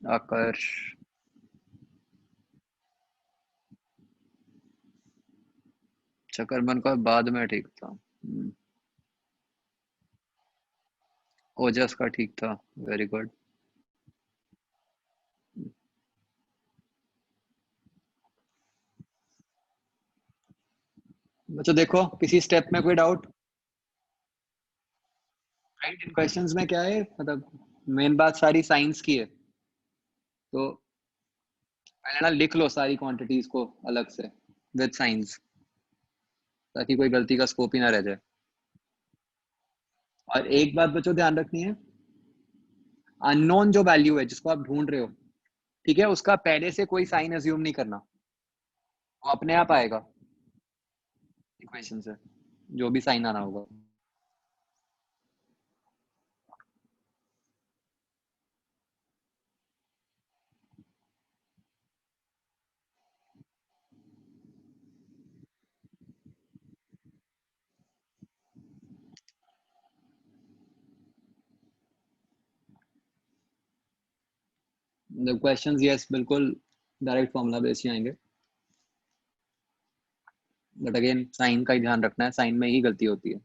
आकर्ष। चकरमन का बाद में ठीक था। ओजस का ठीक था। Very good. बच्चों देखो, किसी स्टेप में कोई डाउट? राइट, इन क्वेश्चंस में क्या है, मतलब मेन बात सारी साइंस की है, तो पहले ना लिख लो सारी क्वांटिटीज को अलग से विद साइंस, ताकि कोई गलती का स्कोप ही ना रह जाए। और एक बात बच्चों ध्यान रखनी है, अननोन जो वैल्यू है जिसको आप ढूंढ रहे हो, ठीक है, उसका पहले से कोई साइन अज्यूम नहीं करना, वो अपने आप आएगा इक्वेशन से, जो भी साइन आना होगा। द क्वेश्चंस यस बिल्कुल डायरेक्ट फॉर्मूला बेस ही आएंगे, बट अगेन साइन का ही ध्यान रखना है, साइन में ही गलती होती है।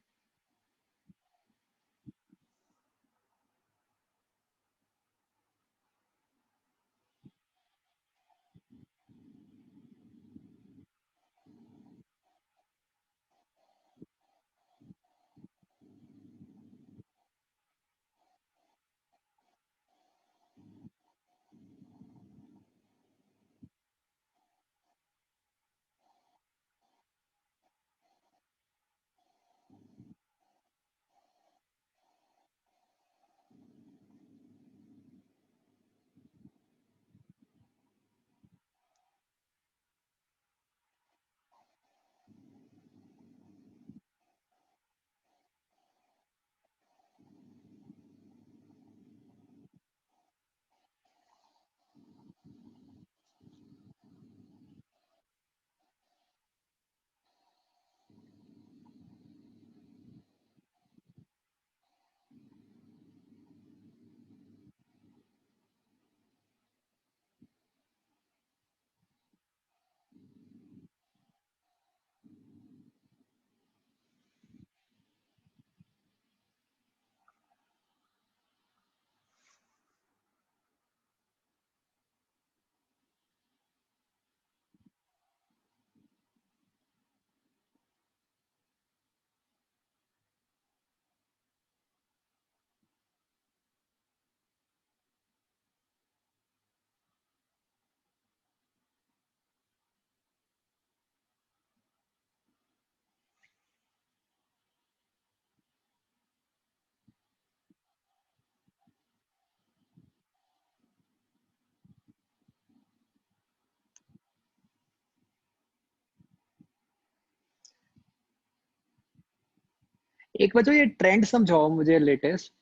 एक बच्चों ये ट्रेंड समझाओ मुझे लेटेस्ट,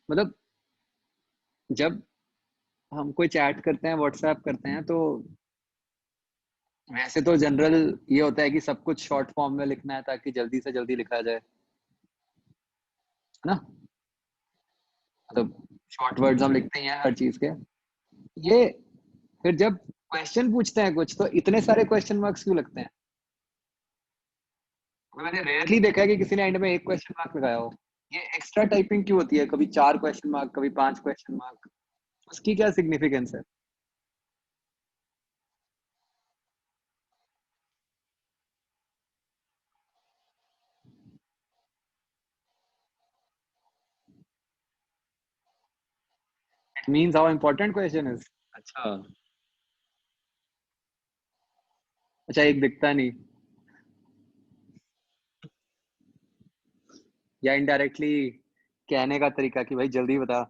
मतलब जब हम कोई चैट करते हैं, व्हाट्सएप करते हैं, तो वैसे तो जनरल ये होता है कि सब कुछ शॉर्ट फॉर्म में लिखना है ताकि जल्दी से जल्दी लिखा जाए, है ना, मतलब शॉर्ट वर्ड्स हम लिखते ही हैं हर चीज के। ये फिर जब क्वेश्चन पूछते हैं कुछ, तो इतने सारे क्वेश्चन मार्क्स क्यों लगते हैं? मैंने रेयरली देखा है कि किसी ने एंड में एक क्वेश्चन मार्क लगाया हो। ये एक्स्ट्रा टाइपिंग क्यों होती है, कभी 4 क्वेश्चन मार्क, कभी 5 क्वेश्चन मार्क, उसकी क्या सिग्निफिकेंस है? Means how important question is. अच्छा अच्छा, एक दिखता नहीं या इनडायरेक्टली कहने का तरीका कि भाई जल्दी बता।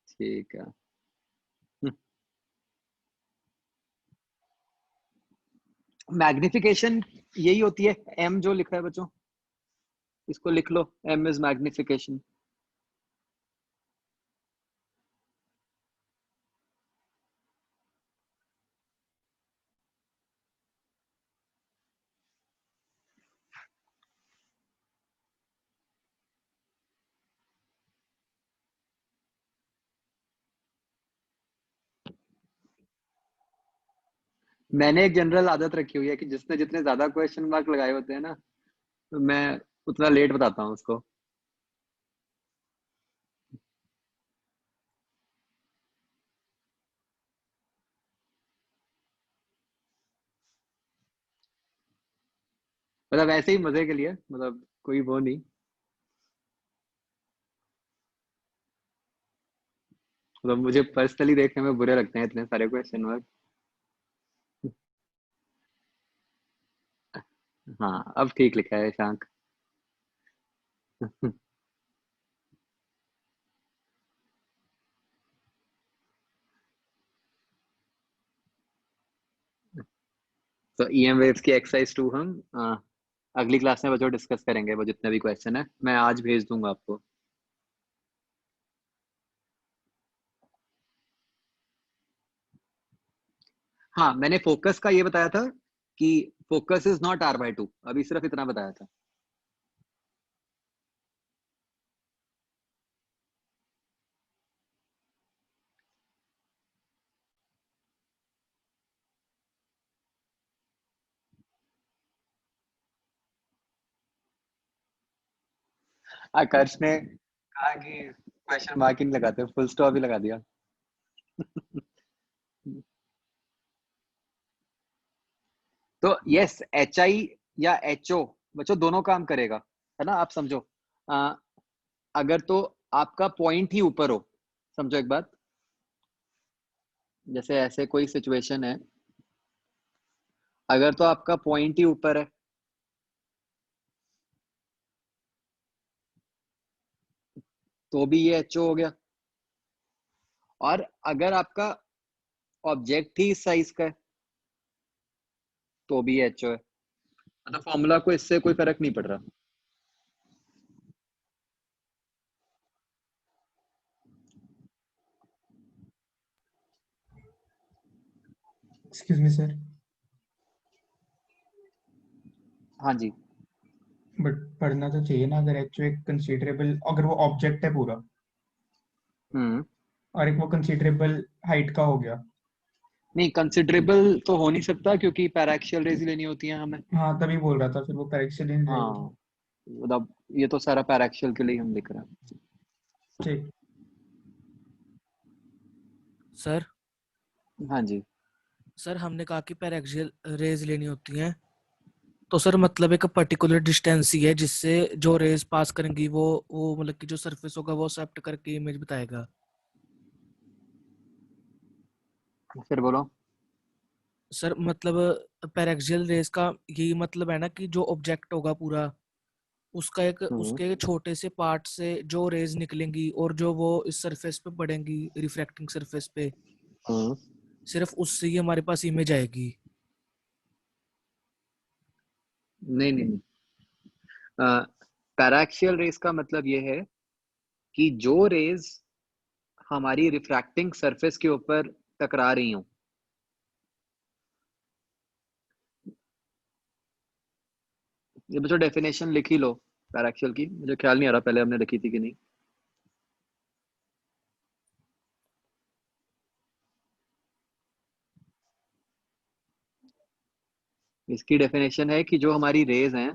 ठीक है। मैग्निफिकेशन यही होती है, एम जो लिखा है बच्चों, इसको लिख लो, एम इज मैग्निफिकेशन। मैंने एक जनरल आदत रखी हुई है कि जिसने जितने ज्यादा क्वेश्चन मार्क लगाए होते हैं ना, तो मैं उतना लेट बताता हूँ उसको। मतलब ऐसे ही मजे के लिए, मतलब कोई वो नहीं। मतलब मुझे पर्सनली देखने में बुरे लगते हैं इतने सारे क्वेश्चन मार्क। हाँ अब ठीक लिखा है शांक। तो ईएम वेव्स की एक्सरसाइज 2 हम अगली क्लास में बच्चों डिस्कस करेंगे, वो जितने भी क्वेश्चन है मैं आज भेज दूंगा आपको। हाँ मैंने फोकस का ये बताया था कि फोकस इज नॉट r/2, अभी सिर्फ इतना बताया था। आकर्ष ने कहा कि क्वेश्चन मार्क ही नहीं लगाते, फुल स्टॉप ही लगा दिया। तो यस, एच आई या एच ओ बच्चों दोनों काम करेगा, है ना, आप समझो। आ, अगर तो आपका पॉइंट ही ऊपर हो, समझो एक बात, जैसे ऐसे कोई सिचुएशन है, अगर तो आपका पॉइंट ही ऊपर है तो भी ये एच ओ हो गया, और अगर आपका ऑब्जेक्ट ही इस साइज का है तो भी एच ओ है। मतलब फॉर्मूला को इससे कोई फर्क नहीं पड़ रहा। एक्सक्यूज मी सर, हाँ जी। बट पढ़ना तो चाहिए ना, अगर एच एक कंसीडरेबल, अगर वो ऑब्जेक्ट है पूरा हम्म। और एक वो कंसीडरेबल हाइट का हो गया। नहीं कंसिडरेबल तो हो नहीं सकता क्योंकि पैराक्सियल रेज लेनी होती है हमें। हाँ तभी बोल रहा था, फिर वो पैरेक्सिल इन रहेगी। हाँ मतलब ये तो सारा पैराक्सियल के लिए हम लिख रहे हैं। ठीक। सर हाँ जी। सर हमने कहा कि पैरेक्सियल रेज लेनी होती हैं, तो सर मतलब एक पर्टिकुलर डिस्टेंस ही है जिससे जो रेज पास करेंगी वो मतलब कि जो सरफेस होगा वो एक्सेप्ट करके इमेज बताएगा। फिर बोलो। सर मतलब पैरेक्सियल रेज का यही मतलब है ना कि जो ऑब्जेक्ट होगा पूरा, उसका एक हम्म। उसके छोटे से पार्ट से जो रेज निकलेंगी और जो वो इस सरफेस पे पड़ेंगी रिफ्रैक्टिंग सरफेस पे, हम्म। सिर्फ उससे ही हमारे पास इमेज आएगी। नहीं नहीं नहीं, पैराक्सियल रेज का मतलब ये है कि जो रेज हमारी रिफ्रैक्टिंग सरफेस के ऊपर टकरा रही हो, ये बच्चों डेफिनेशन लिख ही लो पैराक्सियल की, मुझे ख्याल नहीं आ रहा पहले हमने लिखी थी कि नहीं। इसकी डेफिनेशन है कि जो हमारी रेज हैं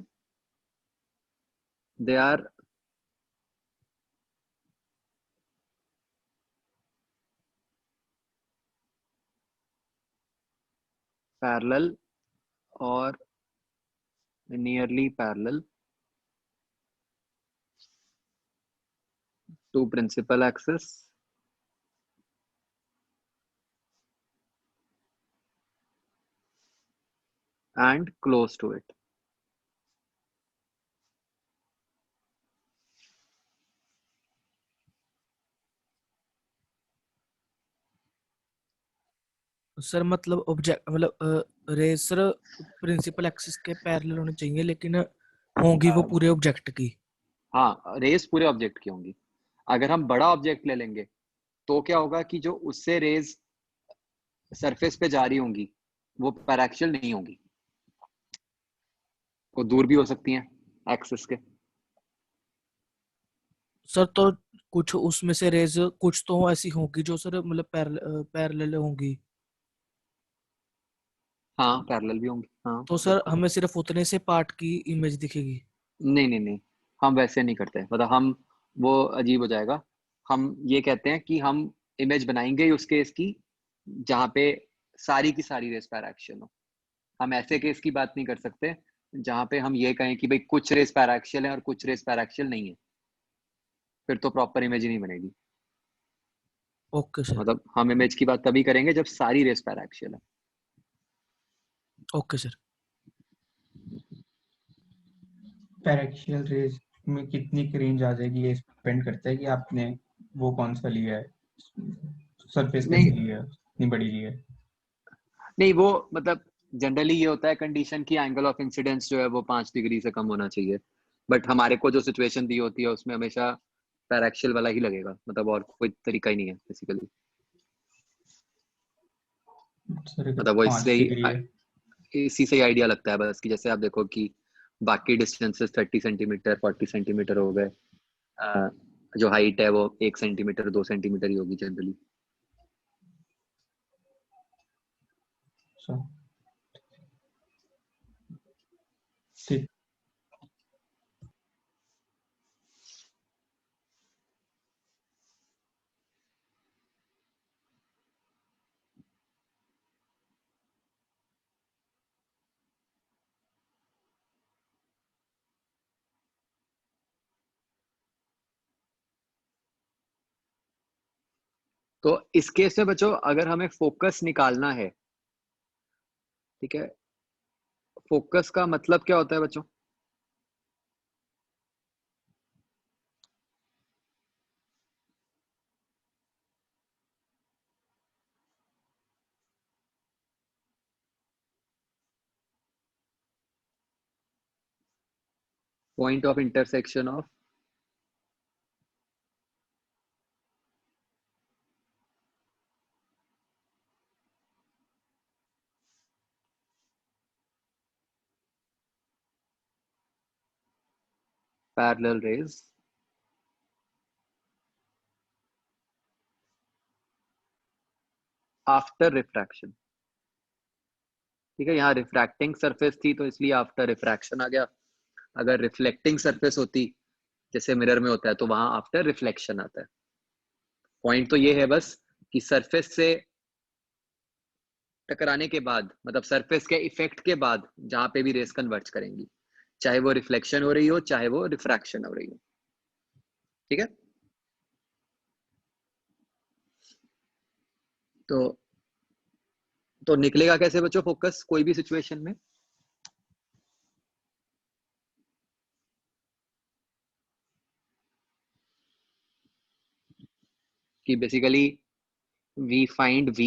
दे आर पैरेलल और nearly parallel to principal axis and close to it. Sir मतलब ऑब्जेक्ट मतलब रेज सर प्रिंसिपल एक्सिस के पैरेलल होनी चाहिए, लेकिन होंगी वो पूरे ऑब्जेक्ट की। हाँ, रेज पूरे ऑब्जेक्ट की होंगी। अगर हम बड़ा ऑब्जेक्ट ले लेंगे तो क्या होगा कि जो उससे रेज सरफेस पे जा रही होंगी वो पैराक्सियल नहीं होंगी, वो दूर भी हो सकती हैं एक्सिस के। सर तो कुछ उसमें से रेज कुछ तो ऐसी होंगी जो सर मतलब पैरेलल होंगी। हाँ, पैरेलल भी होंगी। हाँ, तो सर हमें सिर्फ उतने से पार्ट की इमेज दिखेगी। नहीं नहीं नहीं, हम वैसे नहीं करते। मतलब हम, वो अजीब हो जाएगा। हम ये कहते हैं कि हम इमेज बनाएंगे उस केस की जहाँ पे सारी की सारी रेस पैराक्सियल हो। हम ऐसे केस की बात नहीं कर सकते जहाँ पे हम ये कहें कि भाई कुछ रेस पैराक्सियल है और कुछ रेस पैराक्सियल नहीं है, फिर तो प्रॉपर इमेज ही नहीं बनेगी। Okay sir. मतलब हम इमेज की बात तभी करेंगे जब सारी रेस पैराक्सियल है। Okay sir. पैराक्सियल रेज में कितनी की रेंज आ जाएगी ये डिपेंड करता है कि आपने वो कौन सा लिया है, सरफेस कैसी नहीं लिया है, कितनी बड़ी ली है। नहीं, वो मतलब जनरली ये होता है कंडीशन की एंगल ऑफ इंसिडेंस जो है वो 5 डिग्री से कम होना चाहिए। बट हमारे को जो सिचुएशन दी होती है उसमें हमेशा पैराक्सियल वाला ही लगेगा, मतलब और कोई तरीका ही नहीं है बेसिकली। सर अगर मतलब वो 5 डिग्री है इसी से ही आइडिया लगता है बस कि जैसे आप देखो कि बाकी डिस्टेंसेस 30 सेंटीमीटर 40 सेंटीमीटर हो गए, जो हाइट है वो 1 सेंटीमीटर 2 सेंटीमीटर ही होगी जनरली। सर ठीक। तो इस केस में बच्चों अगर हमें फोकस निकालना है, ठीक है, फोकस का मतलब क्या होता है बच्चों? Point of intersection of parallel raise after refraction. ठीक है, यहाँ रिफ्रैक्टिंग सरफेस थी तो इसलिए आफ्टर रिफ्रैक्शन आ गया। अगर रिफ्लेक्टिंग सरफेस होती जैसे मिरर में होता है तो वहां आफ्टर रिफ्लेक्शन आता है। पॉइंट तो ये है बस कि सरफेस से टकराने के बाद, मतलब सरफेस के इफेक्ट के बाद जहां पे भी रेस कन्वर्ज करेंगी, चाहे वो रिफ्लेक्शन हो रही हो चाहे वो रिफ्रैक्शन हो रही हो। ठीक है, तो निकलेगा कैसे बच्चों फोकस कोई भी सिचुएशन में? कि basically we find v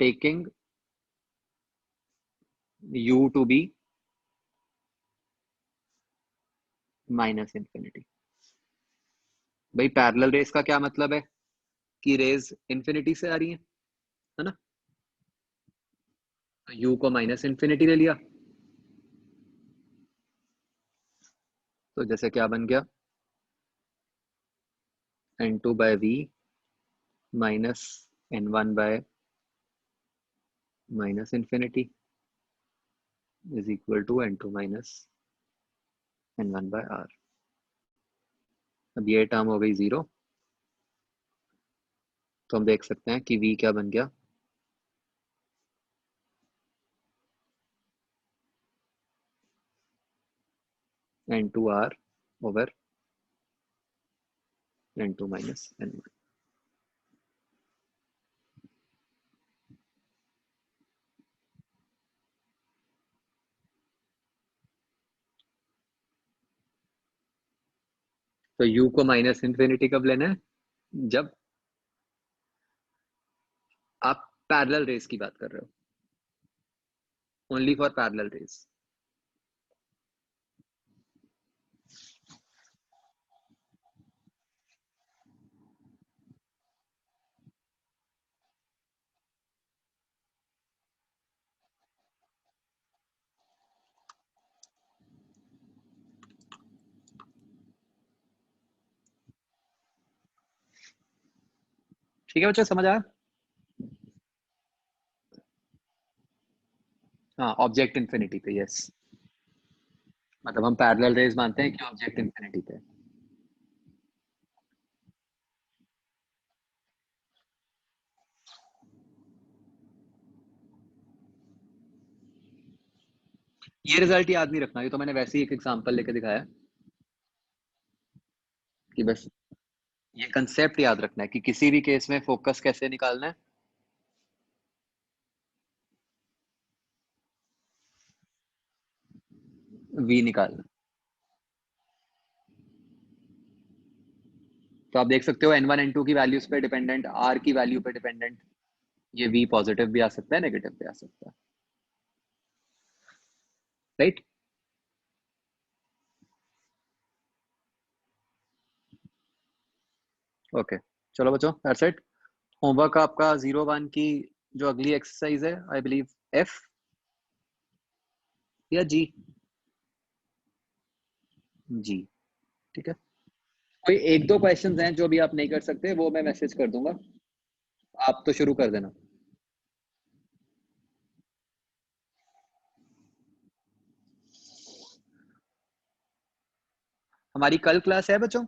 taking u to be minus infinity. भाई पैरेलल रेस का क्या मतलब है कि रेज इंफिनिटी से आ रही है ना? u को माइनस इंफिनिटी ले लिया तो जैसे क्या बन गया, n2 by v minus n1 by minus infinity is equal to n2 minus n1 by r। अब ये टर्म हो गई 0, तो हम देख सकते हैं कि v क्या बन गया, n2r over n2 minus n1। तो u को माइनस इन्फिनिटी कब लेना है, जब आप पैरेलल रेस की बात कर रहे हो, ओनली फॉर पैरेलल रेस। ठीक है बच्चों, समझ आया? हाँ, ऑब्जेक्ट इन्फिनिटी पे, यस। मतलब हम पैरेलल रेस मानते हैं कि ऑब्जेक्ट इन्फिनिटी पे। ये रिजल्ट याद नहीं रखना, ये तो मैंने वैसे ही एक एग्जांपल लेके दिखाया कि बस ये कंसेप्ट याद रखना है कि किसी भी केस में फोकस कैसे निकालना है, v निकालना। तो आप देख सकते हो n1 n2 की वैल्यूज पे डिपेंडेंट, r की वैल्यू पे डिपेंडेंट, ये v पॉजिटिव भी आ सकता है, नेगेटिव भी आ सकता है, राइट? ओके, चलो बच्चों, दैट्स इट। होमवर्क आपका 01 की जो अगली एक्सरसाइज है, आई बिलीव f या g, g, ठीक है। कोई एक दो क्वेश्चंस हैं जो भी आप नहीं कर सकते, वो मैं मैसेज कर दूंगा, आप तो शुरू कर देना। हमारी कल क्लास है बच्चों?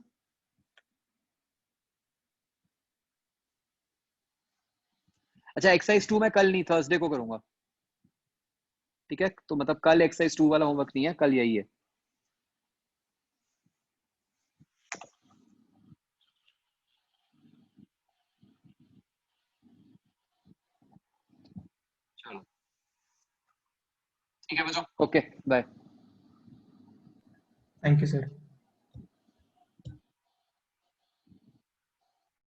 अच्छा, एक्सरसाइज 2 मैं कल नहीं, थर्सडे को करूंगा, ठीक है? तो मतलब कल एक्सरसाइज 2 वाला होमवर्क नहीं है, कल यही है। चलो ठीक है बच्चों, okay, bye. Thank you sir.